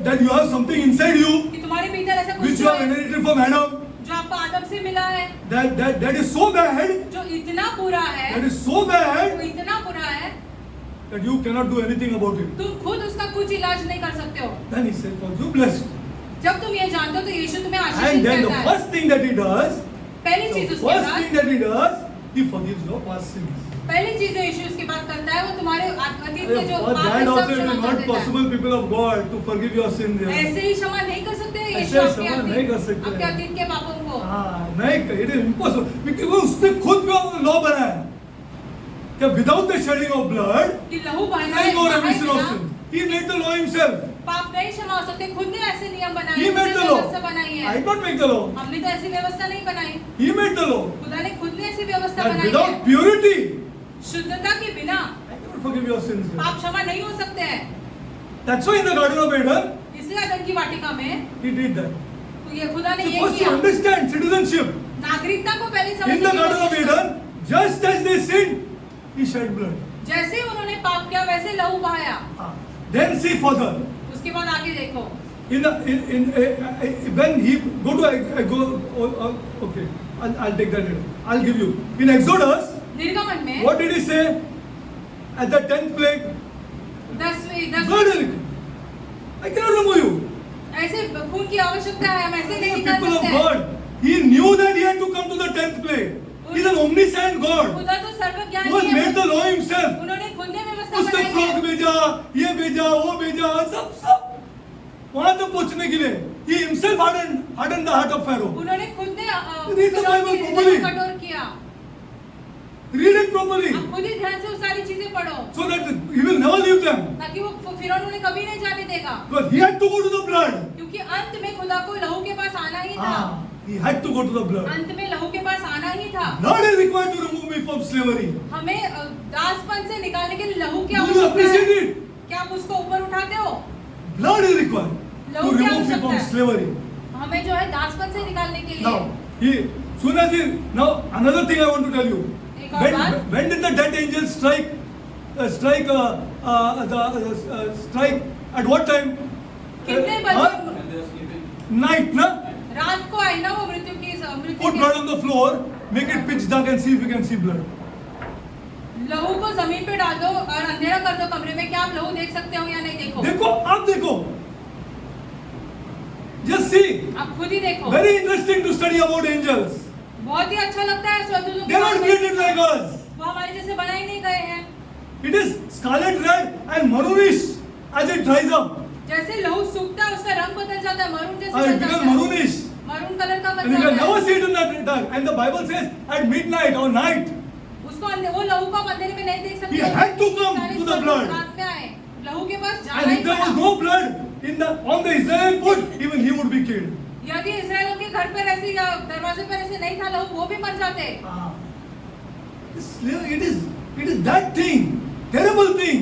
That you have something inside you कि तुम्हारे भीतर ऐसा कुछ which you तो have है inherited from Adam. जो आपको आदम से मिला है, That is so bad. जो इतना बुरा है, That is so bad वो इतना बुरा है, that you cannot do anything about it. तुम खुद उसका कुछ इलाज नहीं कर सकते हो। Then he said, "Was you blessed?" जब तुम ये जानते हो तो यीशु तुम्हें And आशीषित then the करता है। first thing that he does, पहली the चीज उसके first बाद thing that he does, he forgives your past sins. पहली चीज जो यीशु उसके बाद करता है वो तुम्हारे अतीत के जो For पाप है that सब also it क्षमा is कर not देता है। possible, people of God, to forgive your sins. ऐसे ही क्षमा नहीं कर सकते ऐसे यीशु आपके क्षमा नहीं कर अतीत सकते। आपके अतीत के पापों को। नहीं, it is impossible. Because उसने खुद लॉ बनाया कि without the shedding of blood, कि लहू बहाना there is no है, remission of बिना sin. He made the law himself. पाप नहीं क्षमा हो सकते। खुद ने ऐसे नियम बनाए He हैं, made the खुद ने law. व्यवस्था बनाई I है। did not make the law. हमने तो ऐसी व्यवस्था नहीं बनाई, He made the law. खुदा ने खुद ने ऐसी व्यवस्था That बनाई है। without purity, शुद्धता के बिना I cannot forgive your sins. पाप क्षमा नहीं हो सकते हैं। That's why in the Garden of Eden, इसलिए अदन की वाटिका में he did that. तो ये खुदा ने So ये first you किया। understand citizenship. नागरिकता को पहले In समझने the की Garden of कोशिश करो। Eden, just as they sinned, he shed blood. जैसे ही उन्होंने पाप किया वैसे लहू बहाया। Then see further. उसके बाद आगे देखो, When he okay, I'll take that later. I'll give you. In Exodus, निर्गमन में what did he say? At the 10th plague, 10 blood. I cannot remove you. ऐसे खून की आवश्यकता है, हम ऐसे नहीं निकाल People of सकते हैं। God, he knew that he had to come to the 10th plague. He's an omniscient God खुदा तो सर्वज्ञानी who has है। made the law himself. उन्होंने खुद ने व्यवस्था उसने बनाई फ्रॉक है। भेजा, ये भेजा, वो भेजा, सब वहां तक पहुंचने के लिए he himself hardened the heart of Pharaoh. उन्होंने खुद ने Read the Bible properly. कठोर किया। Read it properly आप खुद ही ध्यान से वो सारी चीजें पढ़ो so that he will never leave them. ताकि वो फिरौन उन्हें कभी नहीं जाने देगा, Because he had to go to the blood. क्योंकि अंत में खुदा को लहू के पास आना ही था। He had to go to the blood. अंत में लहू के पास आना ही था। Blood is required to remove me from slavery. हमें दासपन से निकालने के लिए लहू की Do you आवश्यकता appreciate है। it? क्या आप उसको ऊपर उठाते हो? Blood is required to लहू की remove me आवश्यकता from है। slavery. हमें जो है दासपन से निकालने के लिए। Now, he soon as he, now another thing I want to tell you. एक और बात। When did the death angel strike at what time? कितने Huh? बजे When they are sleeping. Night, na? रात को आई ना वो मृत्यु Put blood on the floor, make it pitch dark and see if you can see blood. लहू को जमीन पे डाल दो और अंधेरा कर दो कमरे में, क्या आप लहू देख सकते हो या नहीं? देखो देखो, आप देखो. Just see. आप खुद ही देखो। Very interesting to study about angels. बहुत ही अच्छा लगता है स्वर्गदूतों They are not created like us. वो हमारे जैसे बनाए नहीं गए हैं। It is scarlet red and maroonish as it dries up. जैसे लहू सूखता है उसका रंग बदल जाता है, मरून जैसे It बन becomes जाता है। maroonish. मरून कलर का बन And you can जाता never है। see it in the dark. And the Bible says at midnight or night, उसको वो लहू को आप अंधेरे में नहीं देख सकते। He had to come सारे to the स्वर्गदूत blood. रात में आए, लहू के पास जाना and he if there was पड़ा। no blood on the Israel foot, even he would be killed. यदि इस्राएलियों के घर पर ऐसे या दरवाजे पर ऐसे नहीं था लहू, वो भी मर जाते। It is that thing, terrible thing,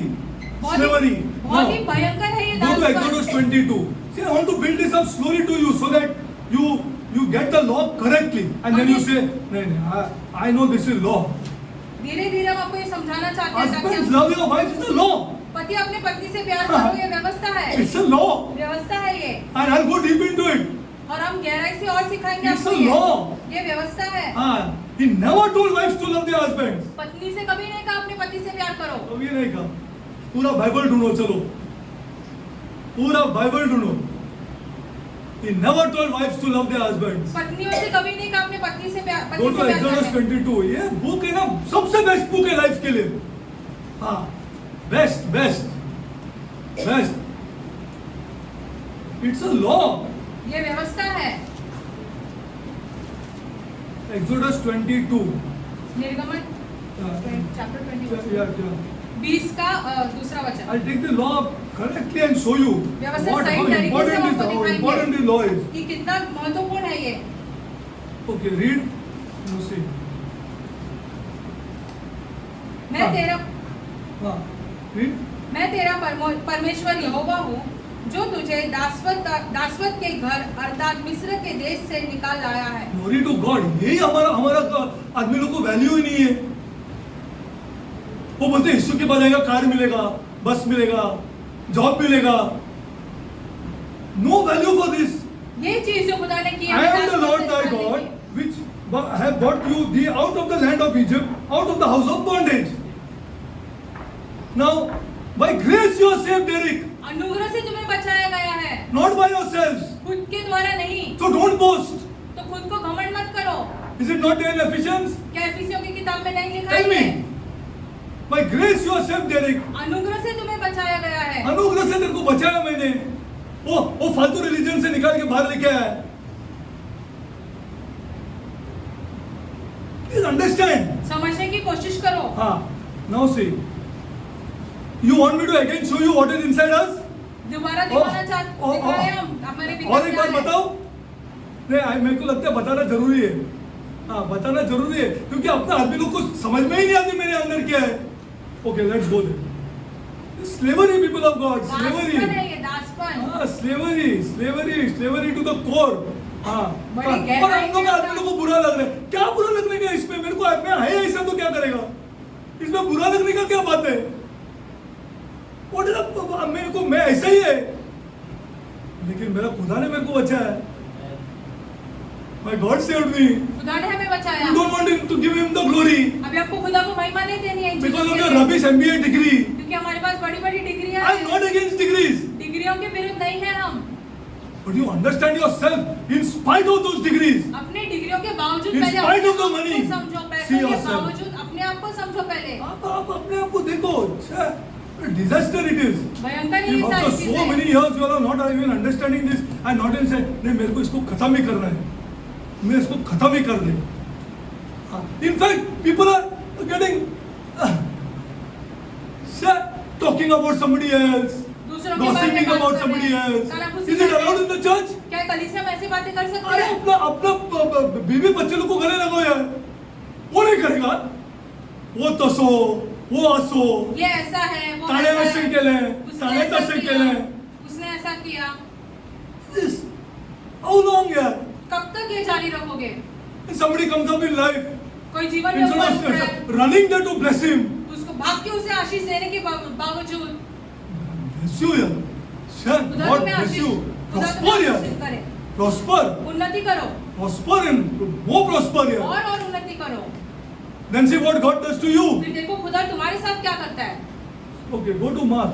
slavery. बहुत ही Now, भयंकर है ये go to दासत्व। Exodus 22. See, I want to build this up slowly to you so that you get the law correctly, and then you say, no, I know this is law. धीरे धीरे हम आपको ये समझाना चाहते हैं ताकि Husbands हम- love your wife is the law. पति अपने पत्नी से प्यार करो, ये व्यवस्था है। It's a law, व्यवस्था है ये, and I'll go deep into it. और हम गहराई से और सिखाएंगे It's आपको a law. ये व्यवस्था है। He never told wives to love their husbands. पत्नी से कभी नहीं कहा अपने पति से प्यार करो। अब ये नहीं कहा. पूरा बाइबल ढूंढो, चलो पूरा बाइबल ढूंढो. He never told wives to love their husbands. पत्नियों से कभी नहीं कहा अपने पत्नी से प्यार, पति Go से to प्यार Exodus करें। 22. ये बुक है ना, सबसे बेस्ट बुक है लाइफ के लिए. हाँ, बेस्ट. It's a law. ये व्यवस्था है। Exodus 22. निर्गमन चैप्टर 21 Yeah. 20 का दूसरा वचन। I'll take the law correctly and show you व्यवस्था how सही तरीके से important आपको how दिखाएंगे। important the law is. कि कितना महत्वपूर्ण है ये। Okay, read. You see. मैं तेरा हाँ, read. मैं तेरा परमेश्वर यहोवा हूँ जो तुझे दासवत के घर अर्थात मिस्र के देश से निकाल लाया है। Glory to God. यही हमारा आदमी लोग को वैल्यू ही नहीं है. वो बोलते हैं यीशु के पास आएगा, कार मिलेगा, बस मिलेगा, जॉब मिलेगा. No value for this. ये चीज जो खुदा ने की I am the Lord thy God, which have brought you thee out of the land of Egypt, out of the house of bondage. Now, by grace you are saved, Derek, अनुग्रह से तुम्हें बचाया गया है, not by yourselves. खुद के द्वारा नहीं। So don't boast. तो खुद को घमंड मत करो। Is it not there in Ephesians? क्या एफिसियों की किताब में नहीं लिखा Tell है? me. By grace you are saved, Derek. अनुग्रह से तुम्हें बचाया गया है। अनुग्रह से तेरे को बचाया मैंने. वो फालतू रिलीजन से निकाल के बाहर लेके आया. Please understand. समझने की कोशिश करो। हाँ. Now see. You want me to again show you what is inside us? दोबारा दिखाना चाहते दिखाएं हम हमारे भीतर और एक क्या बार है। बताओ. नहीं, मेरे को लगता है बताना जरूरी है. हाँ, बताना जरूरी है क्योंकि अपने आदमी लोग को समझ में ही नहीं आती मेरे अंदर क्या है. Okay, let's go there. Slavery, people of God, slavery. दासपन है ये, दासपन। हाँ, slavery to the core. हाँ. बड़ी और गहराई हम लोग में आदमी लोग को बुरा लग रहा है. क्या बुरा लगने का इसमें? मेरे को आदमी है ऐसा तो क्या करेगा? इसमें बुरा लगने का क्या बात है? मैं ऐसा ही है, लेकिन मेरा खुदा ने मेरे को बचाया है. My God saved me. खुदा ने हमें बचाया। You don't want him to give him the glory अभी आपको खुदा को महिमा नहीं देनी है इन because चीजों of के your लिए। rubbish MBA degree. क्योंकि हमारे पास बड़ी बड़ी डिग्रियां I am हैं। not against degrees, डिग्रियों के विरुद्ध नहीं है हम। but you understand yourself in spite of those degrees. अपनी डिग्रियों के बावजूद In पहले spite अपने of the आप को money, समझो, see पैसों के yourself. बावजूद अपने आप को समझो पहले। आप अपने आप को देखो. Disaster it is. भयंकर If ये after सारी so चीजें many years you are not even understanding this and not even saying नहीं मेरे को इसको खत्म ही करना है, मैं इसको खत्म ही कर दे. In fact, people are getting talking about somebody else, दूसरों के बारे में gossiping बात about कर somebody रहे हैं। else. कानाफूसी Is it कर रहे हैं। allowed in the church? क्या कलीसिया में ऐसी बातें कर सकते अरे हैं? अपना बीवी बच्चे लोग को गले लगाओ यार. वो नहीं करेगा. वो तसो, वो असो, ये ऐसा है, वो ताणे ऐसा वैसे है, केले, उसने ताणे ऐसा तसे किया, केले. उसने ऐसा किया। This, how long यार? कब तक ये जारी रखोगे? And somebody comes up in life, कोई जीवन में ऊपर उठता है, instead of running there to bless him, उसको भाग के उसे आशीष देने के बावजूद bless you, yaar. Son, खुदा God तुम्हें bless आशीष you. खुदा Prosper, तुम्हें yaar. आशीष करे, Prosper. उन्नति करो Prosper and more prosper, yaar. और उन्नति करो। Then see what God does to you. फिर देखो खुदा तुम्हारे साथ क्या करता है। Okay, go to Mark.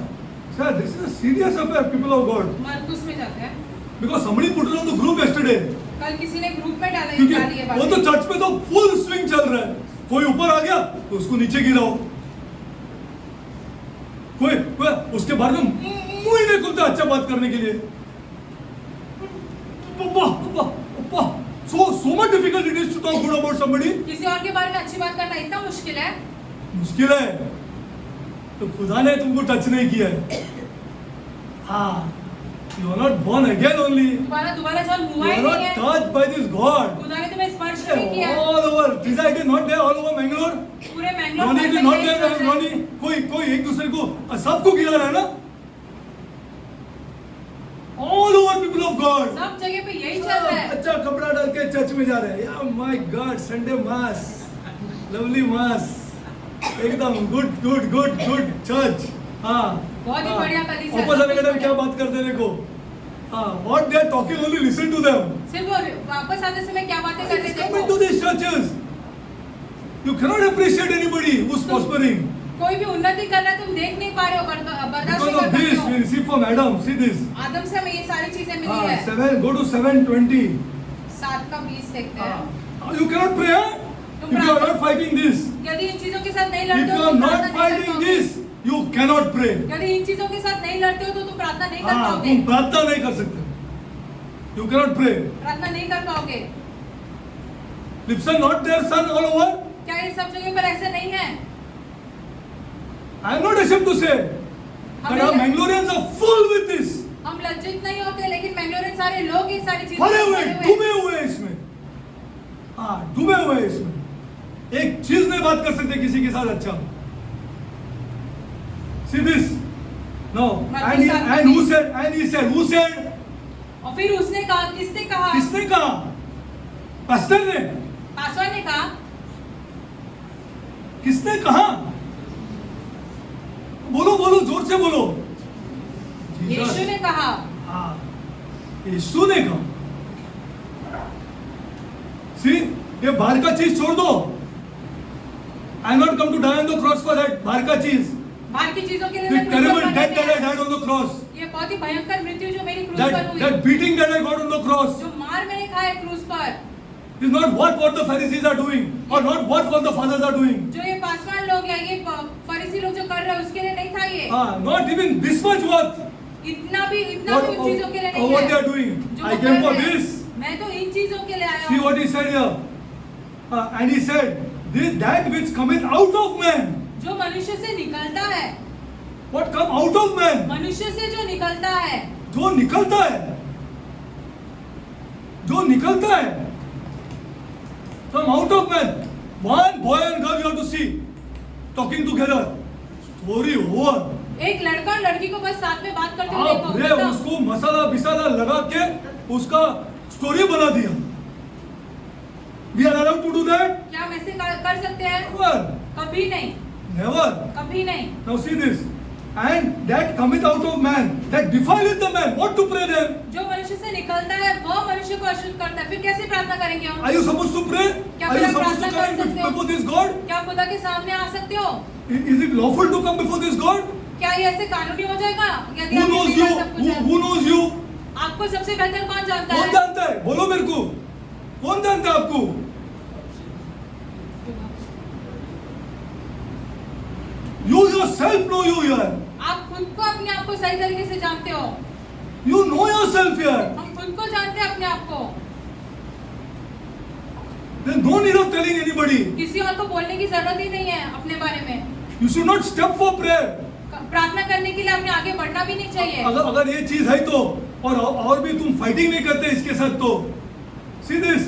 Sir, this is a serious affair, people of God. मरकुस में जाते हैं। Because somebody put it on the group yesterday. कल किसी ने ग्रुप में डाली क्योंकि ये वो तो बात। चर्च में तो फुल स्विंग चल रहा है। कोई ऊपर आ गया तो उसको नीचे गिराओ, कोई उसके बारे में मुंह ही नहीं खुलता अच्छा बात करने के लिए। so much difficult it is to talk good about somebody. किसी और के बारे में अच्छी बात करना इतना मुश्किल है। मुश्किल है तो खुदा ने तुमको टच नहीं किया है। हाँ, you are not born again only. दोबारा जन्म You हुआ ही are नहीं not है। touched by this God. खुदा ने तुम्हें स्पर्श नहीं किया है। All over, Lisa, it is not there all over Mangalore. पूरे मैंगलोर Ronnie, it is में not यही there, चर्च है। Ronnie. कोई एक दूसरे को सबको गिरा रहा है ना? All over people of God. सब जगह पे यही चल रहा है। अच्छा कपड़ा डाल के चर्च में जा रहे हैं। Yeah, my God, Sunday mass, lovely mass, एकदम good church. हाँ। बहुत ही बढ़िया कलीसिया। वापस आने के टाइम क्या बात करते हैं देखो। हाँ, what they are talking, only listen to them. सिर्फ वो वापस आते समय क्या बातें कर रहे थे Come into these churches. You cannot appreciate anybody who's prospering. कोई भी उन्नति कर रहा है तुम देख नहीं पा रहे हो, बर्दाश्त Because नहीं कर of पा this, रहे we हो। receive from Adam. See this. आदम से हमें ये सारी चीजें मिली है। 7, go to 7:20. 7 का 20 देखते हैं। You cannot pray, huh? If you are not fighting this, यदि इन चीजों के साथ नहीं if लड़ते you हो are तो not प्रार्थना नहीं कर fighting पाओगे। this, you cannot pray. यदि इन चीजों के साथ नहीं लड़ते हो तो तुम प्रार्थना नहीं कर हाँ, पाओगे। तुम प्रार्थना नहीं कर सकते। You cannot pray. प्रार्थना नहीं कर पाओगे। Listen, not there, son, all over. क्या ये सब जगह पर ऐसे नहीं है? I am not ashamed to say that our Mangaloreans are full with this. हम लज्जित नहीं होते, लेकिन मैंगलोरियन सारे लोग ये सारी चीजें भरे हुए, भरे डूबे हुए हैं इसमें। हाँ, डूबे हुए हैं इसमें। एक चीज नहीं बात कर सकते किसी के साथ अच्छा। See this. No. And who said? और फिर उसने कहा, किसने कहा? किसने कहा? पास्टर ने। पासवान ने कहा। किसने कहा? बोलो जोर से बोलो। यीशु ने कहा। हाँ, यीशु ने कहा। See, ये बाहर का चीज छोड़ दो। I not come to die on the cross for that बाहर का चीज। बाहर की चीजों के लिए The मैं क्रूस terrible पर death that I नहीं died on the cross. ये बहुत ही भयंकर मृत्यु जो मेरी क्रूस पर हुई, That beating that I got on the cross जो मार मैंने खाया क्रूस पर, is not what the Pharisees are doing or not what the fathers are doing. जो ये पासवान लोग या ये फरीसी लोग जो कर रहे हैं उसके लिए नहीं था ये। Not even this much worth. इतना भी उन चीजों के लिए नहीं What है। they are doing. जो I वो came कर for रहे हैं। this. मैं तो इन चीजों के लिए आया See हूँ। what he said here. And he said, that which cometh out of man. जो मनुष्य से निकलता है, What come out of man? मनुष्य से जो निकलता है, जो निकलता है, come out of man. One boy and girl you have to see talking together. Story over. एक लड़का और लड़की को बस साथ में बात करते हुए आप रे देखो। उसको मसाला बिसाला लगा के उसका स्टोरी बना दिया। We are allowed to do that? क्या हम ऐसे कर सकते हैं? Never. कभी नहीं, Never. कभी नहीं। Now see this. And that cometh out of man, that defileth the man. What to pray then? जो मनुष्य से निकलता है वह मनुष्य को अशुद्ध करता है। फिर कैसे प्रार्थना करेंगे हम? Are you supposed to pray? क्या Are you फिर supposed to प्रार्थना कर come सकते हो? before this God? क्या खुदा के सामने आ सकते हो? Is it lawful to come before this God? क्या ये ऐसे कानूनी हो जाएगा? यदि Who आप knows ये you? सब कुछ है? Who knows you? आपको सबसे बेहतर कौन जानता कौन है? जानता है? बोलो मेरे को। कौन जानता है आपको? You yourself know you here. आप खुद को अपने आप को सही तरीके से जानते हो। You know yourself here. हम खुद को जानते हैं अपने आप को। There's no need of telling anybody. किसी और को बोलने की जरूरत ही नहीं है अपने बारे में। You should not step for prayer. प्रार्थना करने के लिए अपने आगे बढ़ना भी नहीं चाहिए। अगर ये चीज है तो और भी तुम फाइटिंग नहीं करते इसके साथ तो see this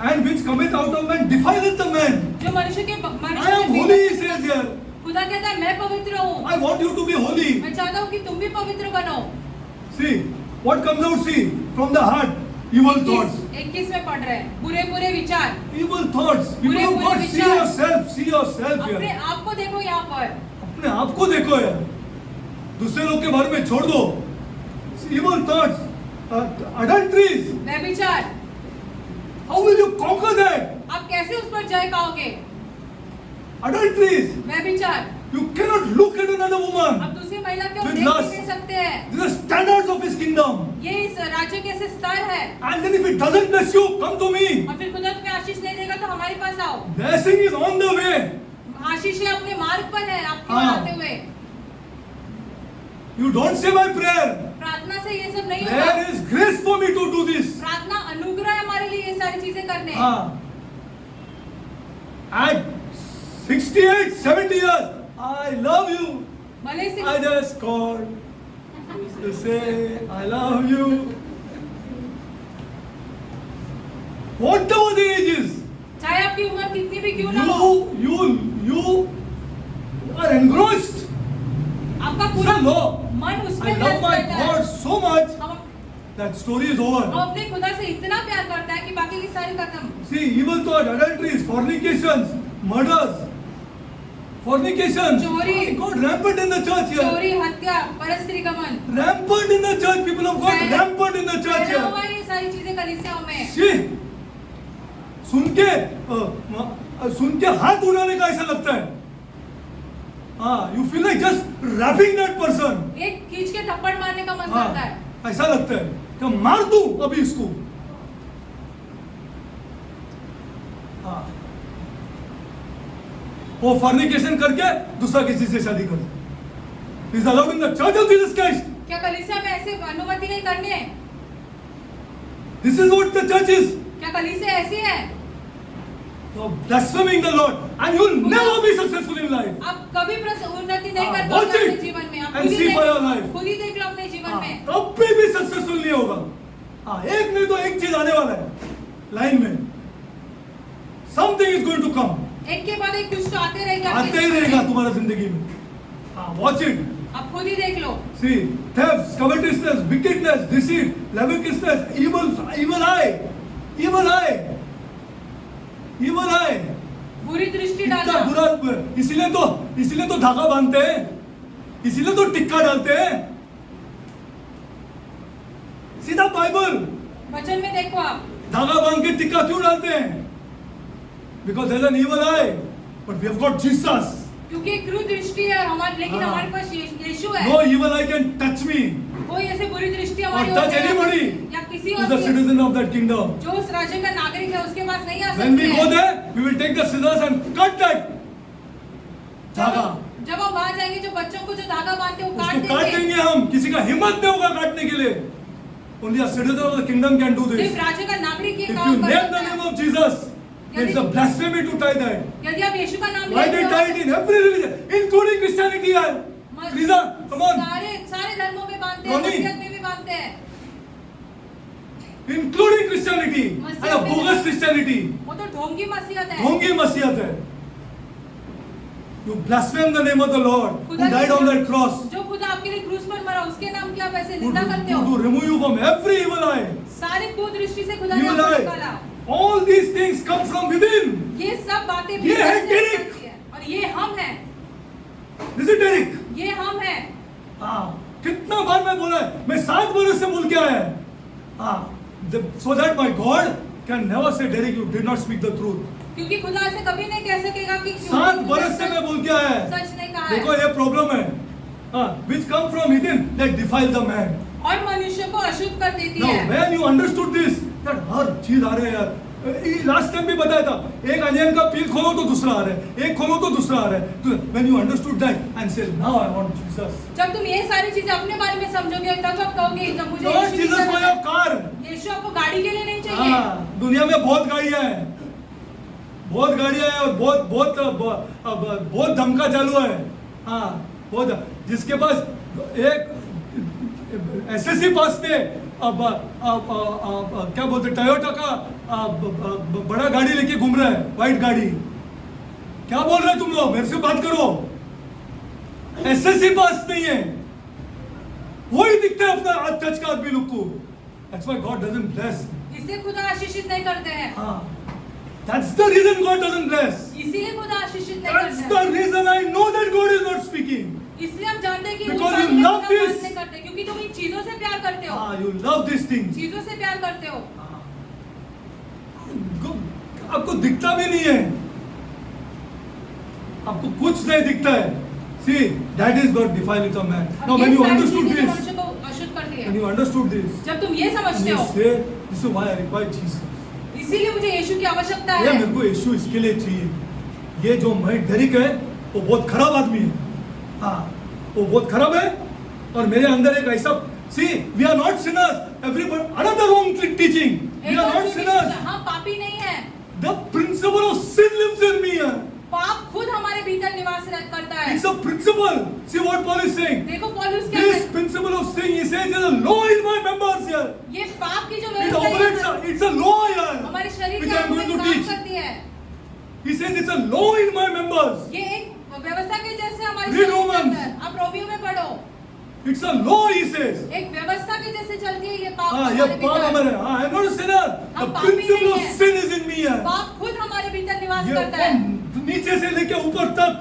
and which cometh out of man defileth the man. जो मनुष्य के I am holy, he says here. खुदा कहता है मैं पवित्र हूँ। I want you to be holy. मैं चाहता हूँ कि तुम भी पवित्र बनो। See what comes out. See from the heart evil thoughts. 21 में पढ़ रहे हैं, बुरे बुरे विचार। Evil thoughts. People of God, see yourself. See yourself अपने here. आप को देखो यहाँ पर। अपने आप को देखो यार, दूसरे लोग के बारे में छोड़ दो। Evil thoughts, adulteries. व्यभिचार, How will you conquer that? आप कैसे उस पर जय पाओगे? Adulteries. व्यभिचार, You cannot look at another woman. आप दूसरी महिला को With देख lust. नहीं सकते हैं। These are standards of His kingdom. ये इस राज्य के ऐसे स्तर है। And then if it doesn't bless you, come to me. और फिर खुदा तुम्हें आशीष नहीं देगा तो हमारे पास आओ। Blessing is on the way. आशीष है अपने मार्ग पर है, आपके हाँ। आते हुए। You don't say my prayer. प्रार्थना से ये सब नहीं होगा। There is grace for me to do this. प्रार्थना अनुग्रह है हमारे लिए ये सारी चीजें करने। हाँ. At 68, 70 years, I love you. भले से I just called to say I love you. Whatever the age is, चाहे आपकी उम्र कितनी भी क्यों ना हो, you are engrossed. आपका It's पूरा a law. मन I उसमें love व्यस्त my रहता है। God so much हम that story is हम over. अपने खुदा से इतना प्यार करता है कि बाकी की सारी खत्म। See, evil thought, adulteries, fornications, murders, fornications. चोरी। My God, rampant in the church here. चोरी, हत्या, परस्त्री गमन, Rampant in the church, people of God, rampant in the church फैला हुआ here. है ये सारी चीजें कलीसियाओं में। See, सुन के हाथ उड़ाने का ऐसा लगता है। हाँ, you feel like just rapping that person. एक खींच के थप्पड़ मारने का मन हाँ, करता है। ऐसा लगता है कि मार दूं अभी इसको। हाँ, वो फॉर्निकेशन करके दूसरा किसी से शादी कर। Is allowed in the church of Jesus Christ. क्या कलीसिया में ऐसे अनुमति नहीं करनी है? This is what the church is. क्या कलीसिया ऐसी है? You're blaspheming the Lord, and you'll never be successful in life. आप कभी उन्नति नहीं कर watch पाओगे it अपने जीवन में। आप and खुद ही see देख for your लो, life. खुद ही देख लो अपने जीवन में। कभी भी सक्सेसफुल नहीं होगा। हाँ, एक नहीं तो एक चीज आने वाला है लाइन में। Something is going to come. एक के बाद एक कुछ तो आते रहेगा आपके आते ही जीवन रहेगा में। तुम्हारा जिंदगी में। हाँ, watch it. आप खुद ही देख लो। See, theft, covetousness, wickedness, deceit, lasciviousness, evil eye, बुरी दृष्टि कितना डालना, बुरा। इसीलिए तो धागा बांधते हैं, इसीलिए तो टिक्का डालते हैं। सीधा बाइबल, वचन में देखो आप। धागा बांध के टिक्का क्यों डालते हैं? Because there's an evil eye, but we have got Jesus. क्योंकि एक क्रूर दृष्टि है हमारे, लेकिन हाँ। हमारे पास यीशु है। No evil eye can touch me कोई ऐसे बुरी दृष्टि or हमारी touch ओर से anybody या किसी who's और the की- citizen of that kingdom. जो उस राज्य का नागरिक है उसके पास नहीं आ When we सकते go हैं। there, we will take the scissors and cut that धागा। जब हम वहां जाएंगे, जो बच्चों को जो धागा बांधते हैं वो काट उसको काट देंगे। देंगे हम। किसी का हिम्मत नहीं होगा काटने के लिए। Only a citizen of the kingdom can do this. सिर्फ राज्य का नागरिक ये If you काम कर name the सकता name है। of Jesus, it's a blasphemy to tie that. यदि आप यीशु का नाम Why लेते they हो, tie it in every religion, including Christianity? यार, Teresa, come on, सारे धर्मों में बांधते हैं, Ronnie. मसीहत में भी बांधते हैं। including Christianity and a bogus Christianity. वो तो ढोंगी मसीहत है। ढोंगी मसीहत है। You blaspheme the name of the Lord who died on that cross जो खुदा आपके लिए क्रूस पर मरा, उसके नाम की आप ऐसे to निंदा करते हो। remove you from every evil eye. सारी कुदृष्टि से खुदा ने Evil आपको eye. निकाला। All these things come from within. ये सब बातें ये भीतर है से डेरिक। आती है। और ये हम हैं, This is Derek. ये हम हैं। हाँ, कितना बार मैं बोला है, मैं 7 बरस से बोल के आया है। हाँ, so that my God can never say, Derek, you did not speak the truth. क्योंकि खुदा ऐसे कभी नहीं कह सकेगा कि क्यों 7 तुमने बरस से मैं बोल के आया है। सच नहीं कहा देखो है। ये प्रॉब्लम है। हाँ, which come from within that defile the man. और मनुष्य को अशुद्ध कर देती Now है। when you understood this, that हर चीज आ रहे हैं यार। लास्ट टाइम भी बताया था, एक अनियन का पील खोलो तो दूसरा आ रहा है, एक खोलो तो दूसरा आ रहा है। When you understood that and said, now I want Jesus. जब तुम ये सारी चीजें अपने बारे में समझोगे, तब आप कहोगे जब मुझे Lord यीशु की Jesus for जरूरत your है। car. यीशु आपको गाड़ी के लिए नहीं चाहिए। हाँ, दुनिया में बहुत गाड़ियां हैं, बहुत गाड़ियां हैं और बहुत धमका चालू है। हाँ, बहुत, जिसके पास एक एसएससी पास थे, अब क्या बोलते, टोयोटा का बड़ा गाड़ी लेके घूम रहा है, व्हाइट गाड़ी। क्या बोल रहे तुम लोग? मेरे से बात करो। एसएससी पास नहीं है, वही दिखता है अपना टच का आदमी लोग को। That's why God doesn't bless इसलिए खुदा आशीषित नहीं करते हैं। That's the reason God doesn't bless. इसीलिए खुदा आशीषित नहीं That's करते हैं। the reason I know that God is not speaking. इसलिए हम जानते हैं कि Because खुदा you हमें love खुदा this. बात नहीं करते, क्योंकि तुम इन चीजों से प्यार करते हो। You love these things. चीजों से प्यार करते हो। आपको दिखता भी नहीं है, आपको कुछ नहीं दिखता है। See, that is what defileth a man. Now, when you understood this, मनुष्य को अशुद्ध करती है। when you understood this, जब तुम ये समझते you हो, say, this is why I require Jesus. इसीलिए मुझे यीशु की आवश्यकता ये है। मेरे को यीशु इसके लिए चाहिए। ये जो मैं डेरिक है, वो बहुत खराब आदमी है। वो बहुत खराब है, और मेरे अंदर एक ऐसा, see, we are not sinners. Everybody, another wrong teaching. We are not sinners. हम पापी नहीं हैं। The principle of sin lives in me. पाप खुद हमारे भीतर निवास करता है। It's a principle. See what Paul is saying. देखो पौलुस क्या This कहता principle of sin, he says, is a law in my members here. है। ये पाप की जो It व्यवस्था operates, है, it's a law here. हमारे शरीर Which के I am अंदर going to काम teach. करती है। He says it's a law in my members. ये एक व्यवस्था के जैसे हमारे Read शरीर के Romans. अंदर। आप रोमियो में पढ़ो। It's a law, he says. एक व्यवस्था के जैसे चलती है ये पाप ये हमारे पाप भीतर। हमारे, I am not a sinner. The हम पापी principle नहीं of हैं। sin is in me here. पाप खुद हमारे भीतर निवास ये करता है। from नीचे से लेके ऊपर तक.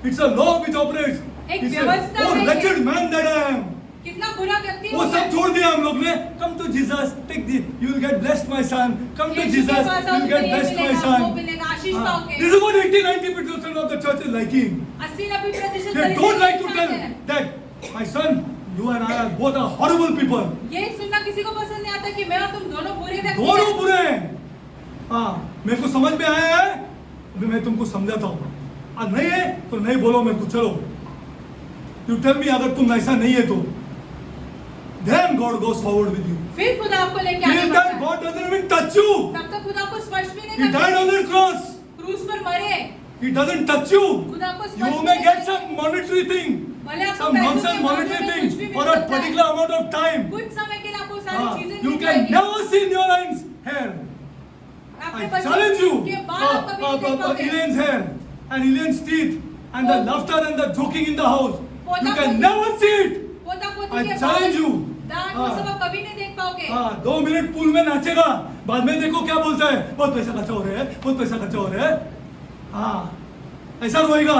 It's a law which operates. एक He says, व्यवस्था oh है ये। wretched man that I am. कितना बुरा व्यक्ति वो हूँ सब मैं। छोड़ दिया हम लोग ने. Come to Jesus, take this. You will get blessed, my son. Come to Yeshu Jesus, के पास you आओ will तो get ये blessed, my मिलेगा, son. वो मिलेगा, आशीष पाओगे। This is what 80-90% of the church is liking. 80-90% They don't like to tell that, my son, you and I are both are horrible people. ये सुनना किसी को पसंद नहीं आता कि मैं और तुम दोनों बुरे व्यक्ति दोनों हैं। बुरे हैं. मेरे को समझ में आया है, अभी मैं तुमको समझाता हूँ. नहीं है तो नहीं बोलो मेरे को, चलो. You tell me अगर तुम ऐसा नहीं है तो. Then God goes forward with you. फिर खुदा आपको लेके आगे Till बढ़ता that है। God doesn't even touch you. तब तक खुदा आपको स्पर्श भी नहीं He died on करता। the cross. क्रूस पर मरे। He doesn't touch you. खुदा आपको स्पर्श You भी may नहीं get करता। some monetary thing, भले आपको some पैसों nonsense के monetary मामले में thing कुछ भी for मिल a सकता है। particular amount of time. कुछ समय के लिए आपको सारी चीजें You मिल can जाएगी। never see your eyes hair. आपके I बच्चे challenge you. के बाल आप कभी नहीं देख पाओगे। Elaine's hair and Elaine's teeth and the laughter and the joking in the house. You can never see it. पोता पोती I के challenge you. दांत वो सब आप कभी नहीं देख पाओगे। 2 मिनट पूल में नाचेगा, बाद में देखो क्या बोलता है, बहुत पैसा खर्चा हो रहा है, बहुत पैसा खर्चा हो रहा है. ऐसा रोएगा,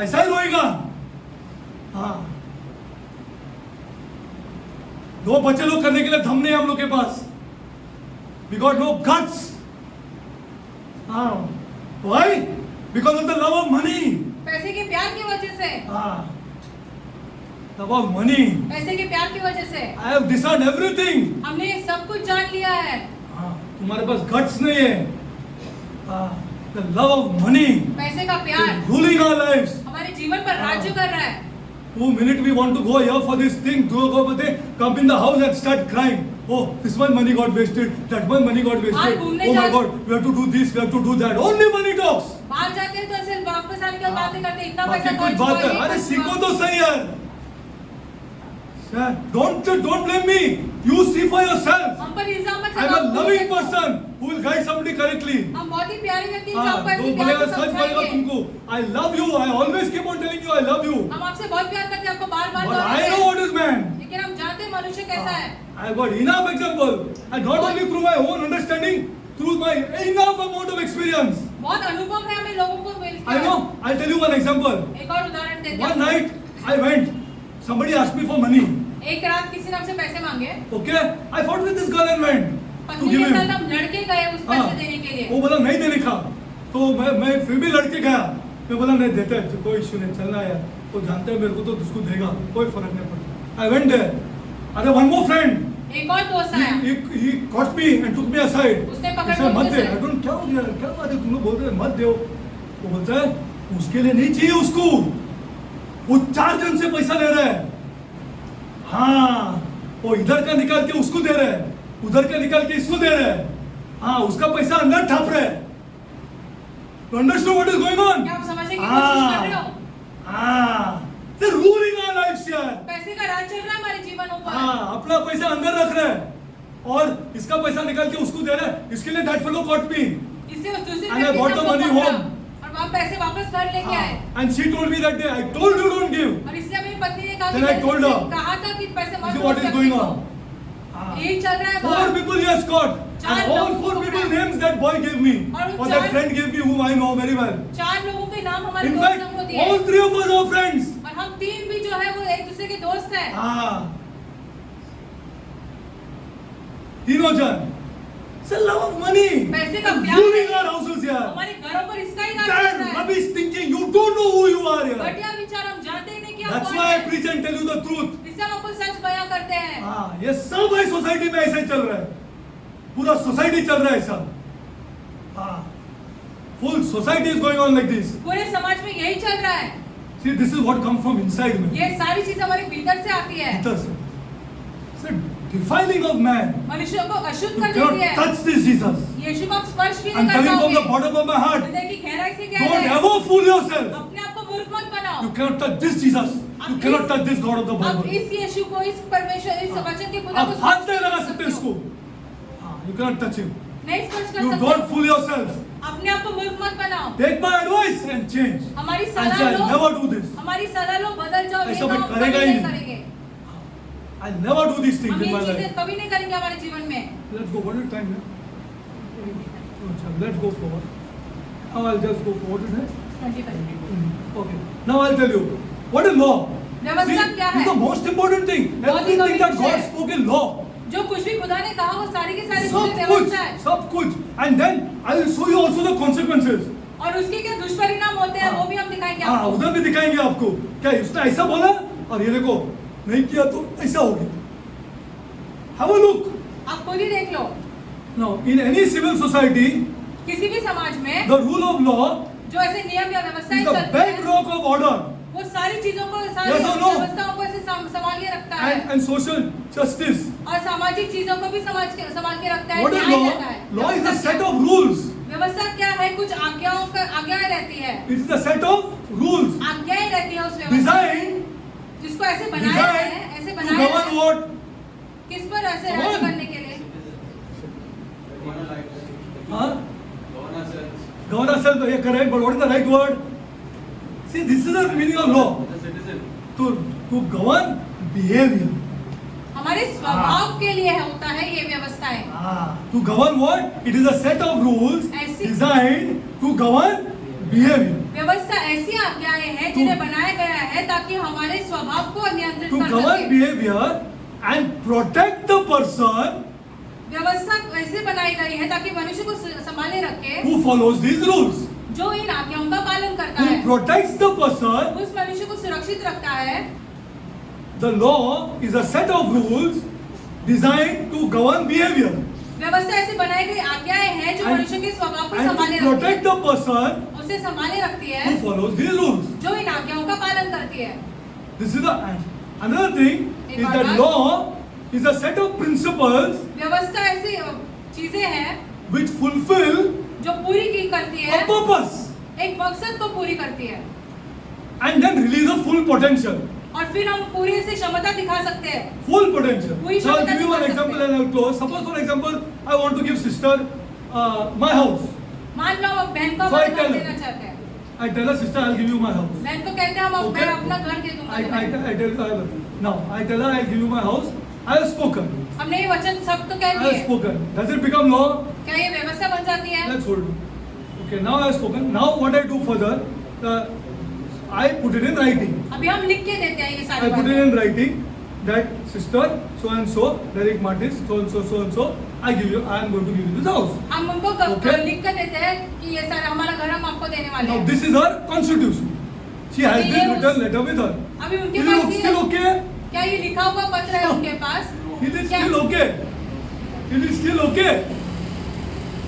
ऐसा ही रोएगा. दो बच्चे लोग करने के लिए दम नहीं हम लोग के पास. We got no guts. Why? Because of the love of money. पैसे के प्यार की वजह से। Love of money. पैसे के प्यार की वजह से। I have discerned everything. हमने सब कुछ जान लिया है। तुम्हारे पास guts नहीं है. The love of money पैसे का प्यार is ruling our lives. हमारे जीवन पर राज्य कर रहा है। 2 minutes we want to go here for this thing, go for this, come in the house and start crying. Oh, this one money got wasted, that one money got wasted. घूमने Oh my जा- God, we have to do this, we have to do that. Only money talks. बाहर जाते हैं तो ऐसे वापस आने के बाद बातें करते हैं, इतना पैसा बाकी कुछ खर्च बात हुआ, है. ये अरे खर्च सीखो हुआ। तो सही यार. Don't blame me. You see for yourself. हम पर इल्जाम मत I'm a लगाओ। loving person who will guide somebody correctly. हम बहुत ही प्यारे व्यक्ति हैं जो आपको तो ऐसे प्यार बोलेगा, से सच बोलेगा समझाएंगे। तुमको. I love you. I always keep on telling you I love you. हम आपसे बहुत प्यार करते हैं, आपको बार-बार But I दोहराते know हैं। what is man. लेकिन हम जानते हैं मनुष्य कैसा है। I have got enough example, and not only through my own understanding, through my enough amount of experience. बहुत अनुभव है हमें लोगों को मिलता I है। know. I'll tell you one example. एक और उदाहरण देते One हैं। night I went. Somebody asked me for money. एक रात किसी ने हमसे पैसे मांगे। Okay. I fought with this girl and went to पत्नी give के him. साथ हम लड़के गए उस पैसे देने के लिए। वो बोला नहीं देने का. तो मैं फिर भी लड़के गया. मैं बोला नहीं देते, कोई इश्यू नहीं, चलना यार. वो जानते हैं मेरे को तो उसको देगा, कोई फर्क नहीं पड़ता. I went there. अरे one more friend. एक और दोस्त आया। He caught me and took me aside. उसने पकड़ उसने मत मुझे दे. से- I don't क्या हो गया, क्या बात है, तुम लोग बोल रहे हैं मत दो. वो बोलता है उसके लिए नहीं चाहिए उसको. वो 4 जन से पैसा ले रहा है. वो इधर का निकाल के उसको दे रहा है, उधर का निकाल के इसको दे रहा है. उसका पैसा अंदर ठाप रहा है. You understand what is going on? क्या आप समझने की कोशिश कर रहे हो? They're ruling our lives यार. पैसे का राज चल रहा है हमारे जीवनों पर। अपना पैसा अंदर रख रहा है और इसका पैसा निकाल के उसको दे रहा है. इसके लिए that fellow caught me. इससे उस दूसरे And I व्यक्ति brought ने the हमको money पकड़ा home. और वहाँ पैसे वापस घर लेके आए। And she told me that day, I told you don't give. और इसलिए मेरी पत्नी ने कहा Then I कि told मैंने her, तुमसे कहा था कि पैसे मत This is दो what उस is व्यक्ति going को। on. यही चल रहा है 4 बाहर। people he has caught. चार And all लोगों 4 को people पकड़ा। names that boy gave me. और उन Or that चार- friend gave me whom I know very well. 4 लोगों के नाम हमारे In दोस्त fact, हमको दिए all 3 of us are friends. और हम 3 भी जो है वो एक दूसरे के दोस्त हैं। तीनों जन. It's a love of money. पैसे का And प्यार ruling है। our houses here. हमारे घरों पर इसका ही राज That चल रहा है। rubbish thinking. You don't know who you are here. घटिया विचार हम जानते ही नहीं कि हम That's कौन why I हैं। preach and tell you the truth. इससे हम आपको सच बयां करते हैं। ये सब है सोसाइटी में ऐसा ही चल रहा है. पूरा सोसाइटी चल रहा है ऐसा. Full society is going on like this. पूरे समाज में यही चल रहा है। See, this is what comes from inside me. ये सारी चीज हमारे भीतर से आती है। भीतर से. It's a defiling of man. मनुष्यों को अशुद्ध You कर देती cannot है। touch this Jesus. यीशु को आप स्पर्श भी I'm नहीं कर telling from the पाओगे। bottom of my heart. हृदय की गहराई से कह Don't रहे हैं, ever fool yourself. अपने आप को मूर्ख मत बनाओ। You cannot touch this Jesus. You cannot touch this God of the अब Bible. इस यीशु को, इस परमेश्वर, इस वचन के खुदा आप को हाथ नहीं लगा सकते इसको. You cannot touch him. नहीं स्पर्श कर You सकते। don't fool yourself. अपने आप को मूर्ख मत बनाओ। Take my advice and change. हमारी And सलाह say, I'll low, never do this. हमारी सलाह लो, बदल जाओ। ये ऐसा काम मैं हम करेगा कभी ही नहीं नहीं। करेंगे। I'll never do these things हम in ये my life. चीजें कभी नहीं करेंगे हमारे जीवन में। Let's go. What is the time now? Let's go forward. Now I'll just go forward. Isn't it? 25 Okay. Now I'll tell you. What is law? व्यवस्था क्या This is the है? most important thing. बहुत ही Everything that गंभीर God है। spoke in law. जो कुछ भी खुदा ने कहा वो सारी की सारी सब चीजें कुछ, व्यवस्था है। सब कुछ. And then I will show you also the consequences. और उसके क्या दुष्परिणाम होते हैं वो भी हम दिखाएंगे हाँ, आपको। उधर भी दिखाएंगे आपको. क्या उसने ऐसा बोला और ये देखो नहीं किया तो ऐसा हो गया. Have a look. आप खुद ही देख लो। Now, in any civil society, किसी भी समाज में the rule of law जो ऐसे नियम या व्यवस्थाएं is the चलती हैं, bedrock of order वो सारी चीजों को, सारी Yes or no? व्यवस्थाओं को ऐसे संभाल के रखता है and social justice. और सामाजिक चीजों को भी संभाल के रखता है। What is न्याय law? देता है। Law is a व्यवस्था set क्या है? of rules. व्यवस्था क्या है? कुछ आज्ञाएं रहती है। It is the set of rules आज्ञाएं रहती है उस व्यवस्था में, designed जिसको ऐसे बनाया है, ऐसे to बनाया govern है। what? किस पर ऐसे Come राज on. करने के लिए? Huh? Govern ourselves. Yeah, correct. But what is the right word? See, this is the meaning of law. To govern behavior. हमारे स्वभाव के लिए होता है ये व्यवस्थाएं। To govern what? It is a set of rules ऐसी- designed to govern behavior. व्यवस्था ऐसी आज्ञाएं हैं जिन्हें बनाया गया है ताकि हमारे स्वभाव को नियंत्रित To कर govern सके। behavior and protect the person व्यवस्था ऐसे बनाई गई है ताकि मनुष्य को संभाले रखे, who follows these rules. जो इन आज्ञाओं का पालन करता Who है, protects the person. उस मनुष्य को सुरक्षित रखता है। The law is a set of rules designed to govern behavior व्यवस्था ऐसी बनाई गई आज्ञाएं हैं जो And- मनुष्य के स्वभाव को and संभाले to रखती protect है, the person उसे संभाले रखती है, who follows these rules. जो इन आज्ञाओं का पालन करती है। This is the another thing एक is और that बात। law is a set of principles व्यवस्था ऐसी चीजें हैं which fulfill जो पूरी की करती a है, purpose एक मकसद को पूरी करती है and then release a full potential. और फिर हम पूरी से क्षमता दिखा सकते हैं। Full potential. पूरी So I'll क्षमता give you one दिखा example सकते and I'll close. Suppose for example I want to give sister my house. मान लो हम बहन को So I अपना tell घर her. देना चाहते हैं, I tell her sister I'll give you my house. बहन को कहते हैं हम Okay. मैं अपना घर दे दूंगा I तुम्हें। now I tell her I'll give you my house. I have spoken. हमने ये वचन सब तो कह I have दिए, spoken. Does it become law? क्या ये व्यवस्था बन जाती है? Let's hold it. Okay, now I have spoken. Now what I do further? I put it in writing. अभी हम लिख के देते हैं ये I सारी put it बातें। in writing that sister so and so, Derek Martis, so and so. I am going to give you this house. हम उनको Okay. लिख कर देते हैं कि ये सारा हमारा घर हम आपको देने वाले Now हैं। this is her constitution. She has अभी this ये written letter with her. अभी उनके Is पास it ये still okay? क्या ये लिखा हुआ पत्र है उनके पास? Is it क्या- still okay? Is it still okay?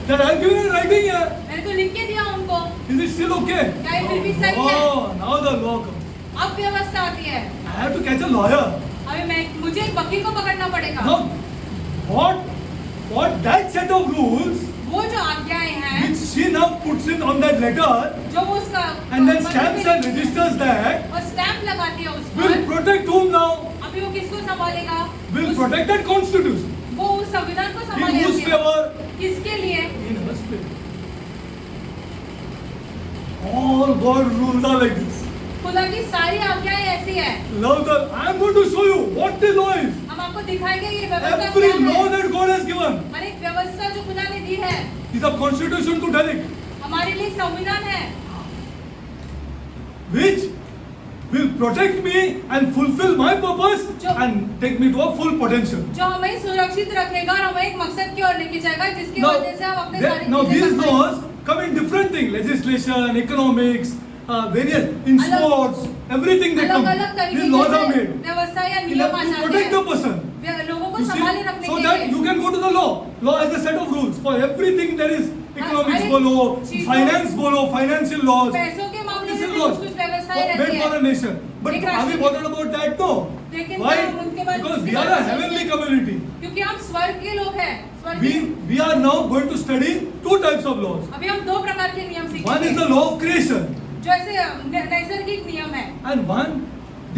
That I am giving in writing here. मैंने तो लिख के दिया उनको। Is it still okay? क्या ये फिर भी सही है? Oh, now the law comes. अब व्यवस्था आती है। I have to catch a lawyer. अभी मुझे एक वकील को पकड़ना पड़ेगा। Now, what that set of rules वो जो आज्ञाएं हैं, which she now puts in on that letter जो वो उसका and then पत्र stamps में and registers that और स्टैम्प लगाती है उस will पर। protect whom now? अभी वो किसको संभालेगा? Will protect that constitution. वो उस संविधान को In संभालेगा। whose favor? किसके लिए? In her favor. All God rules are like this. खुदा की सारी आज्ञाएं ऐसी है। Love the. I am going to show you what the law is. हम आपको दिखाएंगे ये व्यवस्था Every क्या law है। that God has given हर एक व्यवस्था जो खुदा ने दी है is a constitution to tell it, हमारे लिए संविधान है which will protect me and fulfill my purpose जो- and take me to a full potential. जो हमें सुरक्षित रखेगा और हमें एक मकसद की ओर लेके जाएगा जिसकी Now, वजह से हम अपने सारे now चीजें these कर पाएंगे। laws come in different things: legislation, economics, various in अलग- sports, everything they come. अलग-अलग तरीके These laws are से made व्यवस्था या in नियम आ order to जाते protect the हैं person. लोगों को You see, संभाले रखने so के that लिए you can go to the law. Law has a set of rules for everything. There is economics हर एक बोलो, चीज़ finance बोलो, financial laws. पैसों के मामले This में is भी laws कुछ व्यवस्थाएं made रहती for a है nation. But एक are we राष्ट्र bothered about that? No. लेकिन Why? क्या हम उनके बारे में Because we उसके are बारे a में heavenly सोचते हैं? community. क्योंकि हम स्वर्ग के लोग हैं स्वर्ग के- We are now going to study two types of laws. अभी हम दो प्रकार के नियम One is सीखेंगे the law of creation जो ऐसे नैसर्गिक नियम है and one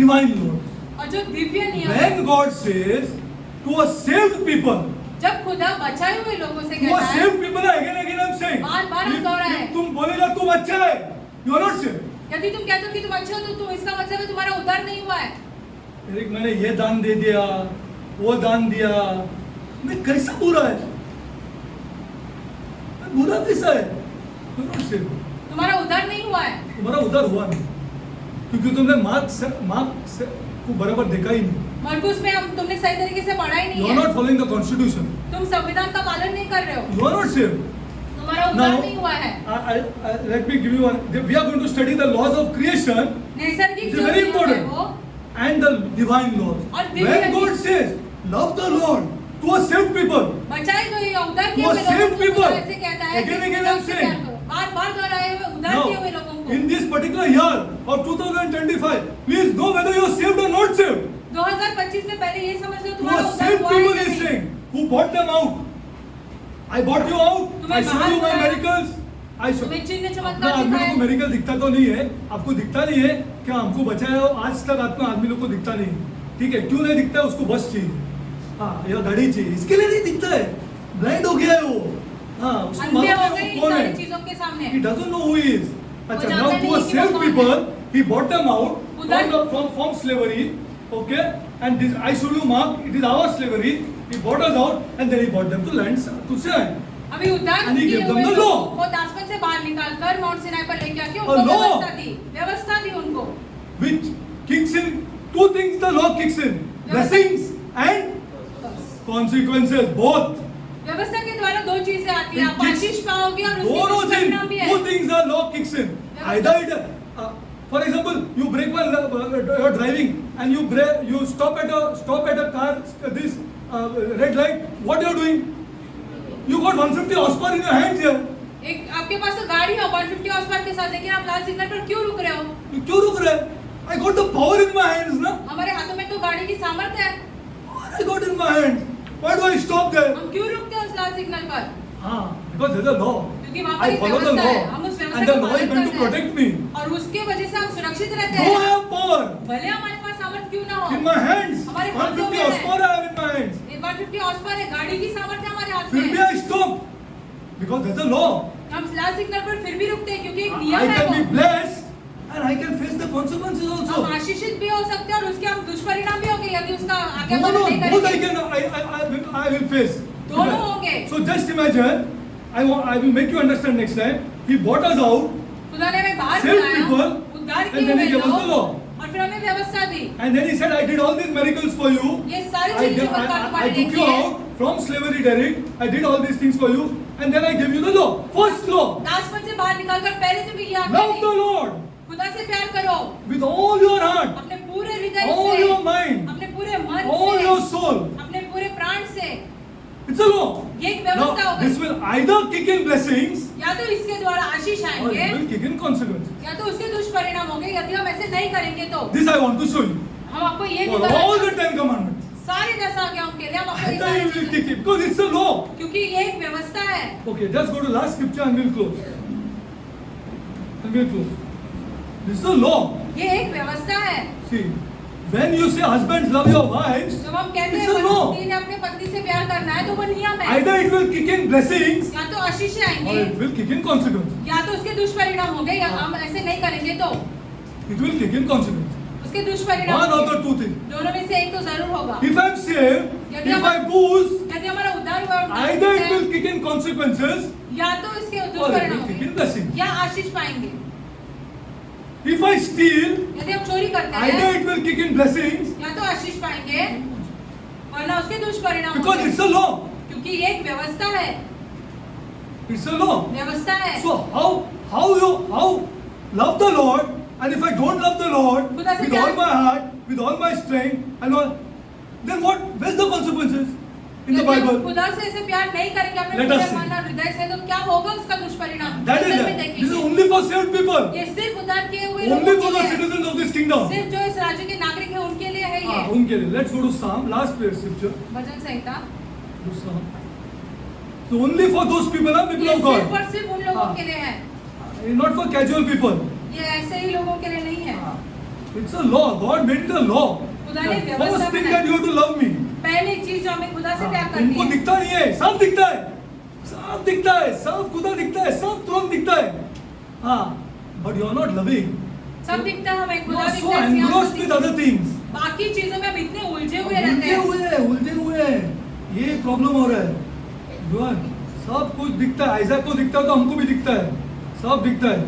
divine law. और जो दिव्य नियम है When God says to a saved people, जब खुदा बचाए हुए लोगों से to a कहता है saved people, again I'm saying, बार-बार हम दोहराए। if तुम बोलेगा तुम अच्छा है, you are not saved. यदि तुम कहते हो कि तुम अच्छे हो तो तुम इसका मतलब है तुम्हारा उद्धार नहीं हुआ है एक मैंने ये दान दे दिया, वो दान दिया, मैं कैसा बुरा है? मैं बुरा कैसा है? You are not saved. तुम्हारा उद्धार नहीं हुआ है तुम्हारा उद्धार हुआ नहीं, क्योंकि तुमने मार्क्स को बराबर देखा ही नहीं. मरकुस में हम तुमने सही तरीके से पढ़ा ही You नहीं are है not following the constitution. तुम संविधान का पालन नहीं कर रहे हो You are not saved. तुम्हारा उद्धार Now, नहीं हुआ है let me give you one. We are going to study the laws of creation. नैसर्गिक It's जो very नियम है important. वो And the divine laws. और दिव्य When नीति। God says, love the Lord to a saved people, बचाए गए या उद्धार किए वो हुए लोगों saved को people. खुदा ऐसे कहता है Again, कि again, खुदा I'm से saying. प्यार करो। बार-बार दोहराए हुए उद्धार किए हुए लोगों now, को in this particular year of 2025, please know whether you are saved or not saved. 2025 में पहले ये समझ लो To तुम्हारा a उद्धार saved हुआ है people या is नहीं। saying, who bought them out. I bought you out. तुम्हें I showed बाहर you my बुलाया। miracles. I showed. तुम्हें चिन्ह अपना चमत्कार आदमी दिखाए को मेडिकल दिखता तो नहीं है, आपको दिखता नहीं है क्या? हमको बचाया हो आज तक अपना आदमी लोग को दिखता नहीं है. ठीक है, क्यों नहीं दिखता है? उसको बस चाहिए, हाँ, या गाड़ी चाहिए, इसके लिए नहीं दिखता है. ब्लाइंड हो गया है वो, हाँ, उसको अंधे मालूम हो है गए वो इन कौन सारी है. चीजों के सामने He doesn't know who he is. अच्छा, जानता now नहीं to a कि वो saved कौन है। people, he bought them out उधर- from slavery, okay? And this, I showed you Mark, it is our slavery. He bought us out and then he bought them to lands to Sinai. अभी उद्धार And he किए gave them हुए the लोगों law. को दासपन से बाहर निकालकर Mount Sinai पर लेके आके A उनको law. व्यवस्था दी उनको Which kicks in two things. The law kicks in blessings and consequences, both. व्यवस्था के द्वारा दो चीजें आती है It आप kicks- आशीष पाओगे और उसके दोनों दुष्परिणाम भी things, है two things the law kicks in. Either it, for example, you break one, you're driving and you stop at a car, this red light. What you're doing? You got 150 horsepower in your hands here. एक आपके पास तो गाड़ी है 150 horse power के साथ लेकिन आप लाल signal पर क्यों रुक रहे हो You क्यों रुक रहे? I got the power in my hands, ना? हमारे हाथों में तो गाड़ी की सामर्थ्य है Power I got in my hands. Why do I stop there? हम क्यों रुकते हैं उस लाल सिग्नल पर हाँ, because there's a law. क्योंकि वहाँ पर I एक follow the व्यवस्था law, है हम उस व्यवस्था and the का law is पालन meant to करते हैं protect me. और उसके वजह से हम सुरक्षित रहते No, I हैं have power भले हमारे पास सामर्थ्य क्यों ना हो in my hands. हमारे हाथों 150 में है। horsepower I have in my hands. 150 horse power है गाड़ी की सामर्थ्य हमारे हाथ फिर में भी है I stop because there's a law. हम लाल सिग्नल पर फिर भी रुकते हैं क्योंकि एक I नियम है can be वो blessed and I can face the consequences हम also. आशीषित भी हो सकते हैं और उसके हम दुष्परिणाम भी होंगे यदि उसका आगे No, नहीं both करेंगे I will face. दोनों होंगे So just imagine, I will make you understand next time. He bought us out खुदा ने हमें बाहर Saved बुलाया people, उद्धार and किए then he हुए gave us the लोग law. और फिर हमें व्यवस्था दी and then he said, I did all these miracles for you. ये सारी I, चीजें चमत्कार I तुम्हारे लिए took की you है out from slavery, Derek. I did all these things for you, and then I gave you the law. First law, दासपन से बाहर निकालकर पहले तुम्हें ये आज्ञा love the दी Lord खुदा से प्यार करो with all your heart, अपने पूरे हृदय all से your mind, अपने पूरे मन all से your soul. अपने पूरे प्राण से It's a law. ये एक व्यवस्था Now, होगी this will either kick in blessings या तो इसके द्वारा आशीष or आएंगे it will kick in consequences. या तो उसके दुष्परिणाम होंगे यदि हम ऐसे नहीं करेंगे तो This I want to show you. हम आपको ये For दिखाना all the चाहते हैं। 10 commandments. सारे 10 आज्ञाओं के लिए हम आपको ये Either सारी you will चीजें- kick it because it's a law. क्योंकि ये एक व्यवस्था है Okay, just go to last scripture and we'll close. And we'll close. This is a law. ये एक व्यवस्था है See, when you say husbands love your wives, जब हम कहते It's हैं a law. पति ने अपने पत्नी से प्यार करना है तो वो नियम है either it will kick in blessings या तो आशीष or आएंगे it will kick in consequences. या तो उसके दुष्परिणाम होंगे या हम ऐसे नहीं करेंगे तो It will kick in consequences. उसके दुष्परिणाम One of होंगे। the two things. दोनों में से एक तो जरूर होगा If I'm saved, यदि If I हमारा booze, हमारा उद्धार हुआ और either it है, will kick in consequences या तो इसके or it दुष्परिणाम will kick in होंगे blessing. या आशीष पाएंगे। If I steal, यदि हम चोरी करते either हैं it will kick in blessings या तो आशीष पाएंगे वरना उसके दुष्परिणाम because होंगे। it's a law. क्योंकि ये एक व्यवस्था है, It's a law. व्यवस्था है। So how love the Lord, and if I don't love the Lord खुदा से with प्यार- all my heart, with all my strength and all, then what? Where's the consequences in the यदि हम Bible? खुदा से ऐसे प्यार नहीं करेंगे अपने Let us पूरे see. मन और हृदय से तो क्या होगा उसका दुष्परिणाम? That is बाइबल में that. This is देखेंगे। only for saved people. ये सिर्फ उद्धार किए हुए Only लोगों for के the लिए है। citizens of this kingdom. सिर्फ जो इस राज्य के नागरिक हैं उनके लिए है ये। उनके लिए. Let's go to Psalm, last prayer scripture. Bhajan Samhita To Psalm. So only for those people, people ये of सिर्फ God. और सिर्फ उन लोगों के लिए है, Not for casual people. ये ऐसे ही लोगों के लिए नहीं है। It's a law. God made it a law. खुदा ने The व्यवस्था first thing बनाई। that you have to love me. पहली चीज जो हमें खुदा से प्यार करनी तुमको है, दिखता नहीं है, सब दिखता है, सब दिखता है, सब खुदा दिखता है, सब तुरंत दिखता है, हाँ, but you are not loving. सब दिखता है हमें, You खुदा are so दिखता है, सियासत engrossed with दिखता other things. है। बाकी चीजों में हम इतने उलझे हुए रहते उलझे हैं। हुए हैं, ये प्रॉब्लम हो रहा है। Joan, सब कुछ दिखता है, आइज़ैक को दिखता है तो हमको भी दिखता है, सब दिखता है,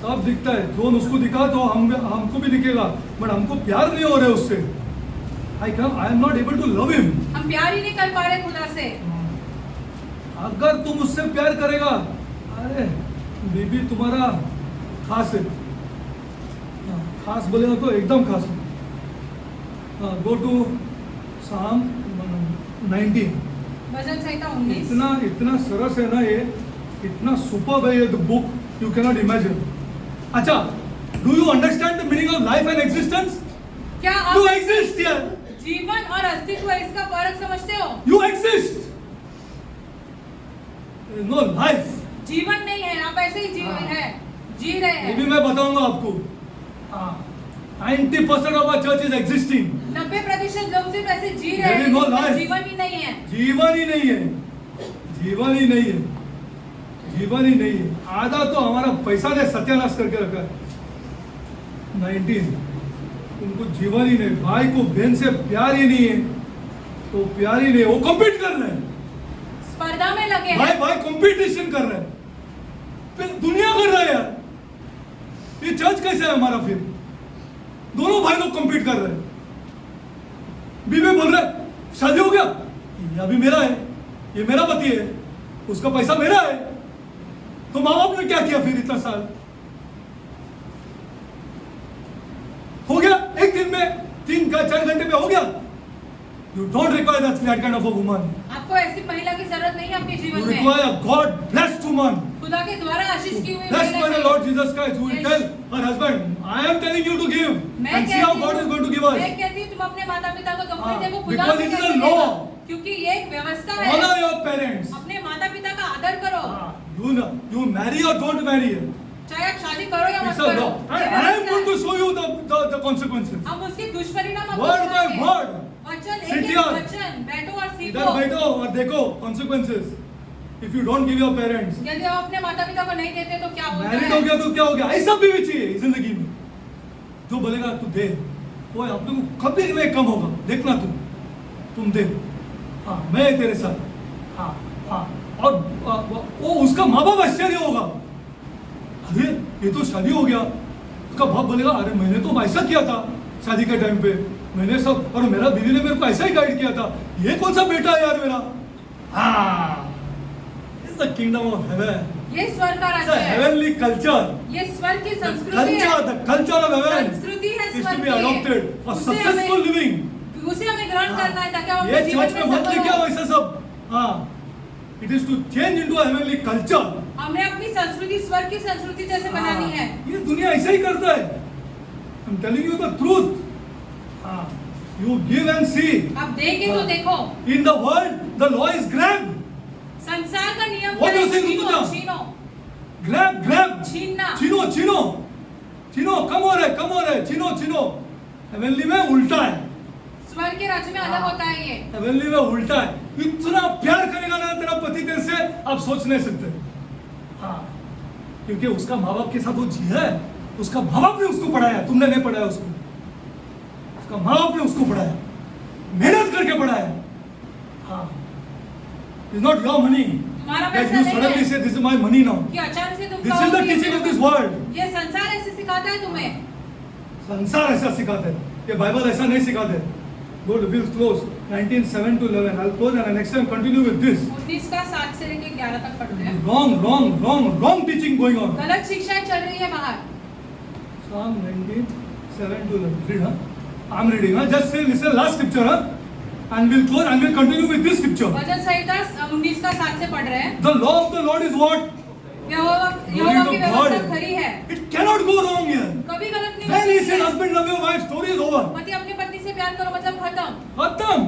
सब दिखता है। जोन उसको दिखा तो हमको भी दिखेगा, बट हमको प्यार नहीं हो रहा है उससे। I am not able to love him. हम प्यार ही नहीं कर पा रहे खुदा से। अगर तुम उससे प्यार करेगा, अरे बीबी तुम्हारा खास है, खास बोलेगा तो एकदम खास है। Go to Psalm 19. भजन संहिता 19। इतना सरस है ना ये, इतना सुपर है ये बुक, यू कैनॉट इमेजिन। अच्छा, do you understand the meaning of life and existence? क्या यू आप एग्जिस्ट हियर, जीवन और अस्तित्व इसका फर्क समझते हो? You exist, no life. जीवन नहीं है, आप ऐसे ही जीवन है, जी रहे ये भी हैं। मैं बताऊंगा आपको। 90% of our church is existing. 90% लोग सिर्फ ऐसे जी रहे There is हैं, no जिनका life. जीवन ही नहीं है। जीवन ही नहीं है, जीवन ही नहीं है, जीवन ही नहीं है। आधा तो हमारा पैसा ने सत्यानाश करके रखा है। 19, उनको जीवन ही नहीं, भाई को बहन से प्यार ही नहीं है, तो प्यार ही नहीं, वो कॉम्पीट कर रहे हैं, स्पर्धा में लगे भाई हैं। भाई कंपटीशन कर रहे हैं, फिर दुनिया कर रहा है यार। ये चर्च कैसे है हमारा? फिर दोनों भाई लोग कंपीट कर रहे हैं। बीवी बोल रहे शादी हो गया, ये अभी मेरा है, ये मेरा पति है, उसका पैसा मेरा है, तो माँ बाप ने क्या किया फिर इतना साल? हो गया एक दिन में 3-4 घंटे में हो गया। You don't require that kind of a woman, आपको ऐसी महिला की जरूरत नहीं है अपने यू जीवन में। रिक्वायर गॉड ब्लेस्ड वुमन, खुदा के द्वारा आशीष की हुई blessed by the महिला Lord Jesus Christ, who will tell her husband, I am telling you to give, मैं and see how कहती God हूँ- is going to give us. मैं कहती हूँ तुम अपने माता पिता को कंपनी हाँ, देखो, खुदा because भी it is a कैसे law. देगा। क्योंकि ये एक व्यवस्था है। Honor your parents. अपने माता पिता का आदर करो, You marry or don't marry. चाहे आप शादी करो या मत It's a करो। law. I ये am व्यवस्था going to है। show you the consequences. हम उसके दुष्परिणाम आपको Word by बताएंगे। word. वचन Sit एक here. वचन बैठो और इधर सीखो। बैठो और देखो consequences. If you don't give your parents, यदि आप अपने माता पिता को नहीं देते तो क्या होता मैरिड हो है? गया तो क्या हो गया? ऐसा बीवी चाहिए जिंदगी में, जो बोलेगा तू दे, वो अपने को कभी नहीं कम होगा, देखना तुम दे, हाँ मैं तेरे साथ, हाँ हाँ, और वो उसका माँ बाप आश्चर्य होगा, अरे ये तो शादी हो गया। उसका बाप बोलेगा अरे मैंने तो ऐसा किया था शादी के टाइम पे, मैंने सब, और मेरा बीवी ने मेरे को ऐसा ही गाइड किया था, ये कौन सा बेटा है यार मेरा। हाँ, it's the kingdom of haven, ये स्वर्ग का इट्स राज्य अ है। Heavenly culture. ये स्वर्ग की The संस्कृति है। culture, the culture of heaven संस्कृति है is to स्वर्ग be की। adopted for उसे successful हमें- living. उसे हमें ग्रहण करना है ताकि हम ये अपने जीवन चर्च में में मत सफल लेके आओ हो। ऐसा सब, हाँ, it is to change into a heavenly culture. हमने अपनी संस्कृति स्वर्ग की संस्कृति जैसे बनानी है। हाँ, ये दुनिया ऐसा ही करता है। I'm telling you the truth. हाँ, you give and see. आप देखे तो देखो, In the world, the law is grab, संसार का नियम What क्या do है? you say, छीनो, Rutuja? छीनो, grab, छीनना। छीनो, कम हो रहा है, छीनो। हेवनली में उल्टा है, स्वर्ग के राज्य में अलग हाँ। होता है ये। हेवनली में उल्टा है। इतना प्यार करेगा ना तेरा पति तेरे से, आप सोच नहीं सकते। हाँ, क्योंकि उसका माँ बाप के साथ वो जिया है, उसका माँ बाप ने उसको पढ़ाया, तुमने नहीं पढ़ाया उसको, उसका माँ बाप ने उसको पढ़ाया, मेहनत करके पढ़ाया, It's not your money. तुम्हारा That पैसा you नहीं suddenly है say, this is my money now. कि अचानक से तुम This कहो is the कि ये teaching of मेरा- this world. ये संसार ऐसे सिखाता है तुम्हें। संसार ऐसा सिखाते हैं, ये बाइबल ऐसा नहीं सिखाते। Go to We'll close 19:7 to 11. I'll close and next time continue with this. 19 का 7 से लेके 11 तक पढ़ते हैं। Wrong teaching going on. गलत शिक्षाएं चल रही है बाहर। Psalm 19:7 to 11. Read, huh? I'm reading, huh? Just say, listen, last scripture, huh? And we'll close and we'll continue with this scripture. वचन संहिता 19 का 7 से पढ़ रहे हैं। The law of the Lord is what? Jehovah Glory की to व्यवस्था God. खरी है, It cannot go wrong here. कभी गलत नहीं हो When he सकती said, है। husband love your wife, story is over. पति अपनी पत्नी से प्यार करो मतलब खत्म। Khatam.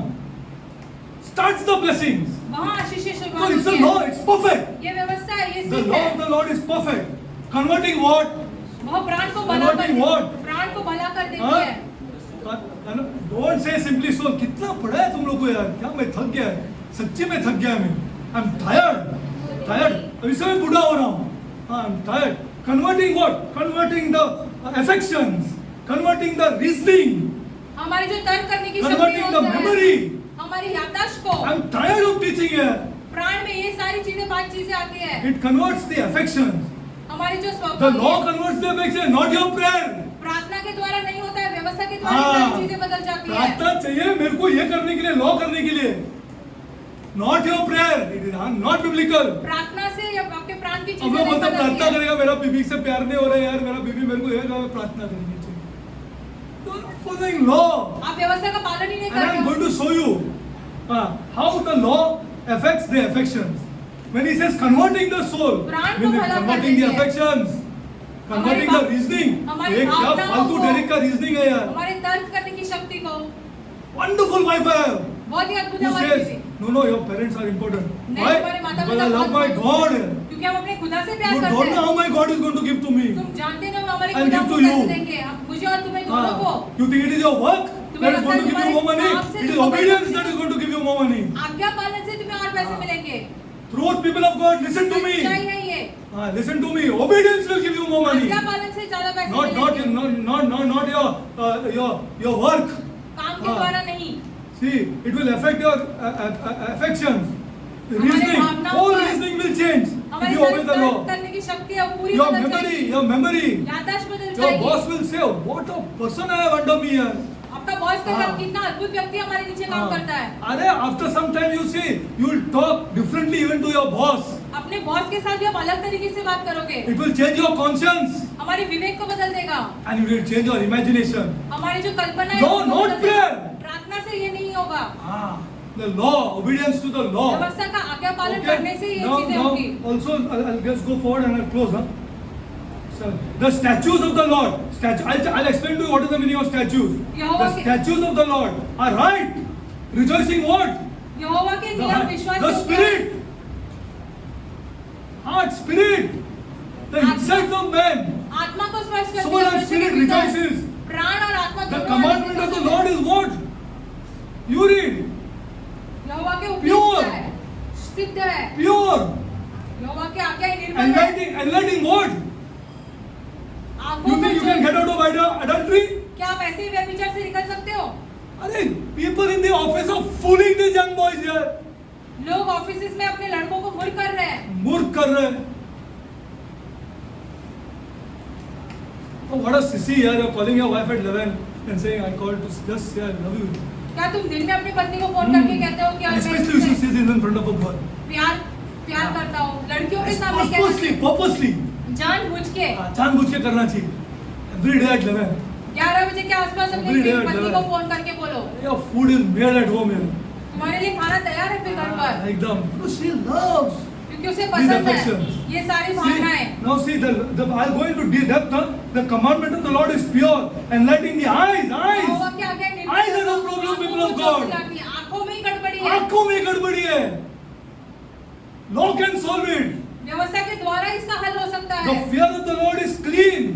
Starts the blessings. वहाँ आशीष की So शुरुआत it's a होती law, है। it's perfect. ये व्यवस्था है, ये The सीख law है। of the Lord is perfect. Converting what? वह प्राण को भला कर Converting what? प्राण को भला कर देती हाँ? है। Don't say simply so. कितना पढ़ा है तुम लोग को यार? क्या मैं थक गया है? सच्ची में थक गया मैं. I'm tired. अभी से मैं बूढ़ा हो रहा हूँ. I'm tired. Converting what? Converting the affections. Converting the reasoning. हमारी जो तर्क करने की शक्ति Converting the होती है, memory. हमारी याददाश्त को, I'm tired of teaching here. प्राण में ये सारी चीजें 5 चीजें आती है। It converts the affections. हमारी जो The स्वभाव law converts the affection, not your prayer. प्रार्थना के द्वारा नहीं होता है, व्यवस्था के द्वारा ये सारी चीजें बदल जाती है। प्रार्थना चाहिए मेरे को ये करने के लिए, लॉ करने के लिए, not your prayer, it is not biblical. प्रार्थना से या आपके प्राण की अब चीजें लोग नहीं मतलब प्रार्थना बदलती है। करेगा, मेरा बीबी से प्यार नहीं हो रहा है यार, मेरा बीबी मेरे को ये कहा प्रार्थना करनी चाहिए। तो फॉलोइंग लॉ, आप व्यवस्था का पालन ही नहीं एंड कर आई एम रहे गोइंग हो। To show you how the law affects the affections. When he says converting the soul, प्राण को means भला कर converting the देती है। affections, converting the reasoning. हमारी ये क्या भावनाओं फालतू को, डेरिक का रीजनिंग है यार। हमारे तर्क करने की शक्ति को। Wonderful wife I have. बहुत ही अद्भुत Who हमारी says, स्थिति। no, your parents are important. नहीं, Why? हमारे माता Because पिता I love my बहुत God. क्योंकि हम अपने खुदा से प्यार You करते don't know हैं। how my God is going to give to me. तुम जानते ना हमारे I'll खुदा give को to कैसे you. देंगे, हम मुझे और तुम्हें दोनों को। You think it is your work that is going to give you more money? आपसे It is जो obedience पैसे- that is going to give you more money. आज्ञा पालन से तुम्हें और पैसे मिलेंगे। Truth, people of God, listen to me. सच्चाई है ये। Listen to me. Obedience will give you more money. आज्ञा पालन से ज्यादा पैसे Not मिलेंगे। your work. काम के द्वारा नहीं। See, it will affect your affections. हमारे Reasoning, भावनाओं all पर- reasoning will change if हमारी you obey the तर्क law. करने की शक्ति है वो पूरी Your बदल memory, जाएगी। your memory. याददाश्त बदल Your boss जाएगी। will say, what a person I have under me here. आपका बॉस कहेगा हाँ। कितना अद्भुत व्यक्ति हमारे नीचे काम करता है। अरे after some time you see, you will talk differently even to your boss. अपने बॉस के साथ भी आप अलग तरीके से बात करोगे। It will change your conscience हमारे विवेक को बदल देगा। and it will change your imagination. हमारी जो कल्पना है No, उसको not बदल देगा। prayer. प्रार्थना से ये नहीं होगा। The law, obedience to the law. व्यवस्था का आज्ञा पालन करने से ये Now, चीजें now होगी। also I'll just go forward and I'll close. So, the statutes of the Lord. I'll explain to you what is the meaning of statutes. Jehovah The के- statutes of the Lord are right. Rejoicing what? यहोवा के नियम विश्वास The योग्य spirit. Heart, spirit. The आत्मा- insides of man. आत्मा को स्पर्श करती Soul है, and मनुष्य के spirit भीतर rejoices. प्राण और आत्मा The दोनों commandment of the Lord is what? You read. यहोवा के Pure. उपयुक्त है, सिद्ध है। Pure. यहोवा की आज्ञा निर्मल है। Enlightening what? आंखों You को think you can get out of adultery? क्या आप ऐसे ही व्यभिचार से निकल सकते हो? अरे people in the office are fooling these young boys here. लोग ऑफिस में अपने लड़कों को मूर्ख कर रहे हैं। मूर्ख कर रहे हैं. Oh, what a sissy here. You're calling your wife at 11 and saying I called to just say I love you. क्या तुम दिन में अपनी पत्नी को फोन करके कहते हो कि And मैं especially if she तुमसे says it in front of a girl. प्यार करता हूँ? लड़कियों के सामने Purposely. जानबूझ के जानबूझ के करना चाहिए. Every day at 11. 11 बजे के आसपास अपनी Every day at पत्नी 11. को फोन करके बोलो Your food is made at home here. तुम्हारे लिए खाना तैयार है फिर घर पर, एकदम. Because she loves. क्योंकि उसे These पसंद है affections. ये सारी See, भावनाएं। now see I'll go into depth. The commandment of the Lord is pure, enlightening the eyes. यहोवा की आज्ञा निर्मल Eyes are the है, problem, आंखों people of को God. चौंक जाती है, आंखों में ही गड़बड़ी है। आंखों में गड़बड़ी है. Law can solve it. व्यवस्था के द्वारा इसका हल हो सकता The है। fear of the Lord is clean.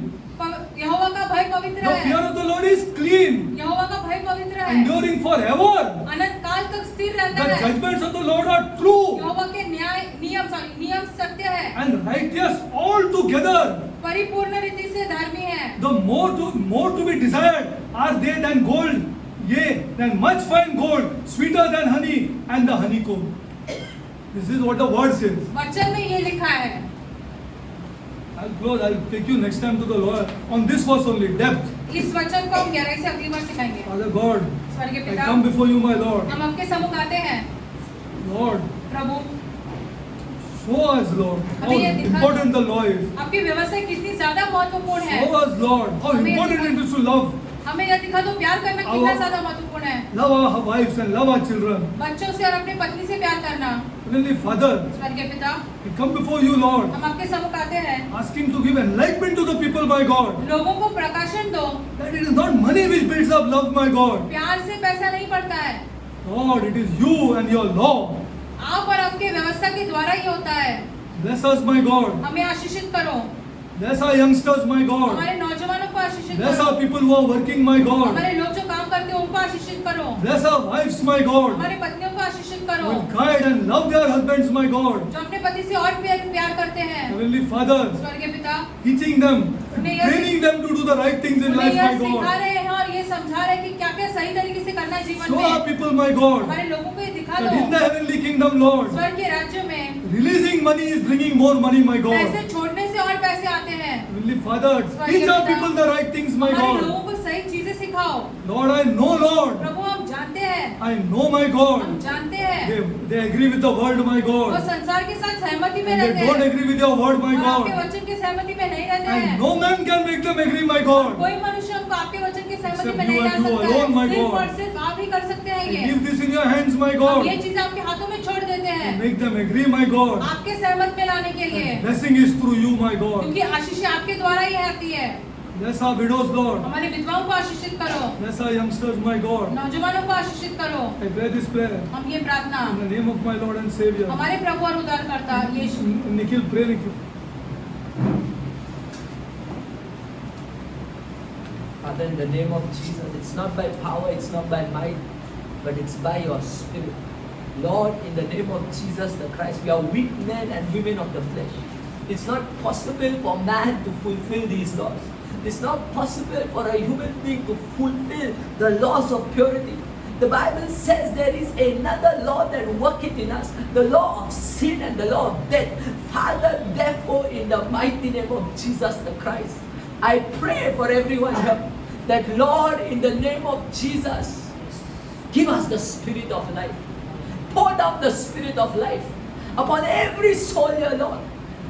यहोवा का भय पवित्र The fear है। of the Lord is clean, यहोवा का भय पवित्र है, enduring forever. अनंत काल तक स्थिर The रहता है। judgments of the Lord are true यहोवा के नियम सत्य है, and righteous altogether. परिपूर्ण रीति से धर्मी है। The more to be desired are they than gold, Yea, than much fine gold, sweeter than honey and the honeycomb. This is what the word says. वचन में ये लिखा है. I'll take you next time to the Lord on this verse only, depth. इस वचन को हम गहराई से अगली बार सिखाएंगे. Father God, स्वर्गीय I पिता, come before you, my Lord. हम आपके सम्मुख आते हैं. Lord, Prabhu, show us, Lord, how हमें ये दिखा important the law is. आपकी व्यवस्था कितनी ज्यादा महत्वपूर्ण है. Show us, Lord, how हमें ये important दिखा- it is to love. हमें यह दिखा दो प्यार करना कितना ज्यादा महत्वपूर्ण है. Love our wives and love our children. बच्चों से और अपनी पत्नी से प्यार करना. Heavenly Father, स्वर्गीय पिता, we come before you, Lord, हम आपके सम्मुख आते हैं. asking to give enlightenment to the people, my God. लोगों को प्रकाशन दो. That it is not money which builds up love, my God. प्यार से पैसा नहीं बढ़ता है. Lord, it is you and your law. आप और आपके व्यवस्था के द्वारा ही होता है. Bless us, my God. हमें आशीषित करो. Bless our youngsters, my God. हमारे नौजवानों को आशीषित Bless करो. our people who are working, my God. हमारे लोग जो काम करते हैं उनको आशीषित करो. Bless our wives, my God. हमारे पत्नियों को आशीषित Who करो. will guide and love their husbands, my God. जो अपने पति से और प्यार करते हैं. Heavenly Father, स्वर्गीय पिता, teaching them, उन्हें यह training them to do the right things in उन्हें life, यह my सिखा God. रहे हैं और ये समझा रहे हैं कि क्या क्या सही तरीके से करना है जीवन Show our में. people, my God, हमारे लोगों को ये दिखा that दो. in the heavenly kingdom, Lord, स्वर्ग के राज्य में releasing money is bringing more money, my God. पैसे छोड़ने से और पैसे आते हैं. Heavenly Father, teach our people the right things, my हमारे God. लोगों को सही चीजें सिखाओ. Lord, I know, Lord. प्रभु हम जानते हैं. I know, my हम God. जानते हैं. They agree with the word, my वो God. संसार के साथ सहमति में And they रहते don't हैं. agree with your word, my और आपके God. वचन की सहमति में नहीं रहते And हैं. no man can make them agree, my God. कोई मनुष्य हमको आपके वचन की सहमति Except में you नहीं ला and you सकता है. alone, my सिर्फ God. और सिर्फ आप ही कर सकते हैं I ये. leave this in your hands, my हम God. ये चीजें आपके हाथों में छोड़ देते हैं. Make them agree, my God. आपके सहमत में लाने के लिए. Blessing is through you, my God. क्योंकि आशीष आपके द्वारा ही आती है. Bless our widows, Lord. हमारे विधवाओं को आशीषित करो. Bless our youngsters, my God. नौजवानों को आशीषित करो. I pray this prayer हम ये प्रार्थना in the name of my Lord and Savior. हमारे प्रभु और उद्धारकर्ता यीशु. Nikhil, pray, Nikhil. Father, in the name of Jesus, it's not by power, it's not by might, but it's by your Spirit. Lord, in the name of Jesus the Christ, we are weak men and women of the flesh. It's not possible for man to fulfill these laws. It's not possible for a human being to fulfill the laws of purity. The Bible says there is another law that worketh in us, the law of sin and the law of death. Father, therefore, in the mighty name of Jesus the Christ, I pray for everyone here that, Lord, in the name of Jesus, give us the spirit of life. Pour down the spirit of life upon every soul here, Lord,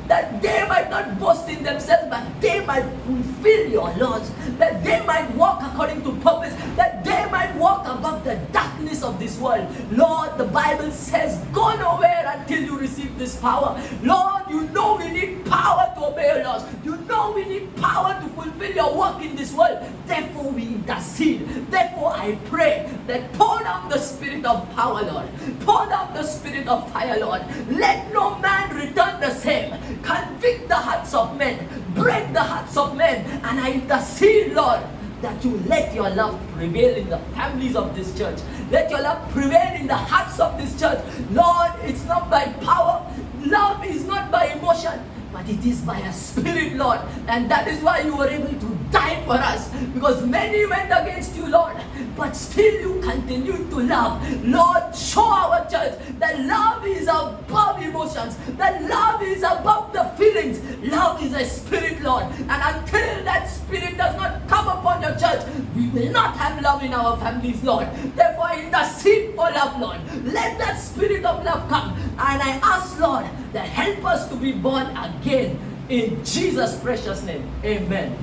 that they might not boast in themselves, but they might fulfill your laws, that they might walk according to purpose, that they might walk above the darkness of this world. Lord, the Bible says, go nowhere until you receive this power. Lord, you know we need power to obey your laws. You know we need power to fulfill your work in this world. Therefore we intercede. Therefore I pray that pour down the spirit of power, Lord. Pour down the spirit of fire, Lord. Let no man return the same. Convict the hearts of men. Break the hearts of men. And I intercede, Lord, that you let your love prevail in the families of this church. Let your love prevail in the hearts of this church. Lord, it's not by power. Love is not by emotion, but it is by a spirit, Lord. And that is why you were able to die for us, because many went against you, Lord, but still you continued to love. Lord, show our church that love is above emotions, that love is above the feelings. Love is a spirit, Lord, and until that spirit does not come upon your church, we will not have love in our families, Lord. Therefore, intercede for love, Lord. Let that spirit of love come, and I ask, Lord, that help us to be born again in Jesus' precious name. Amen.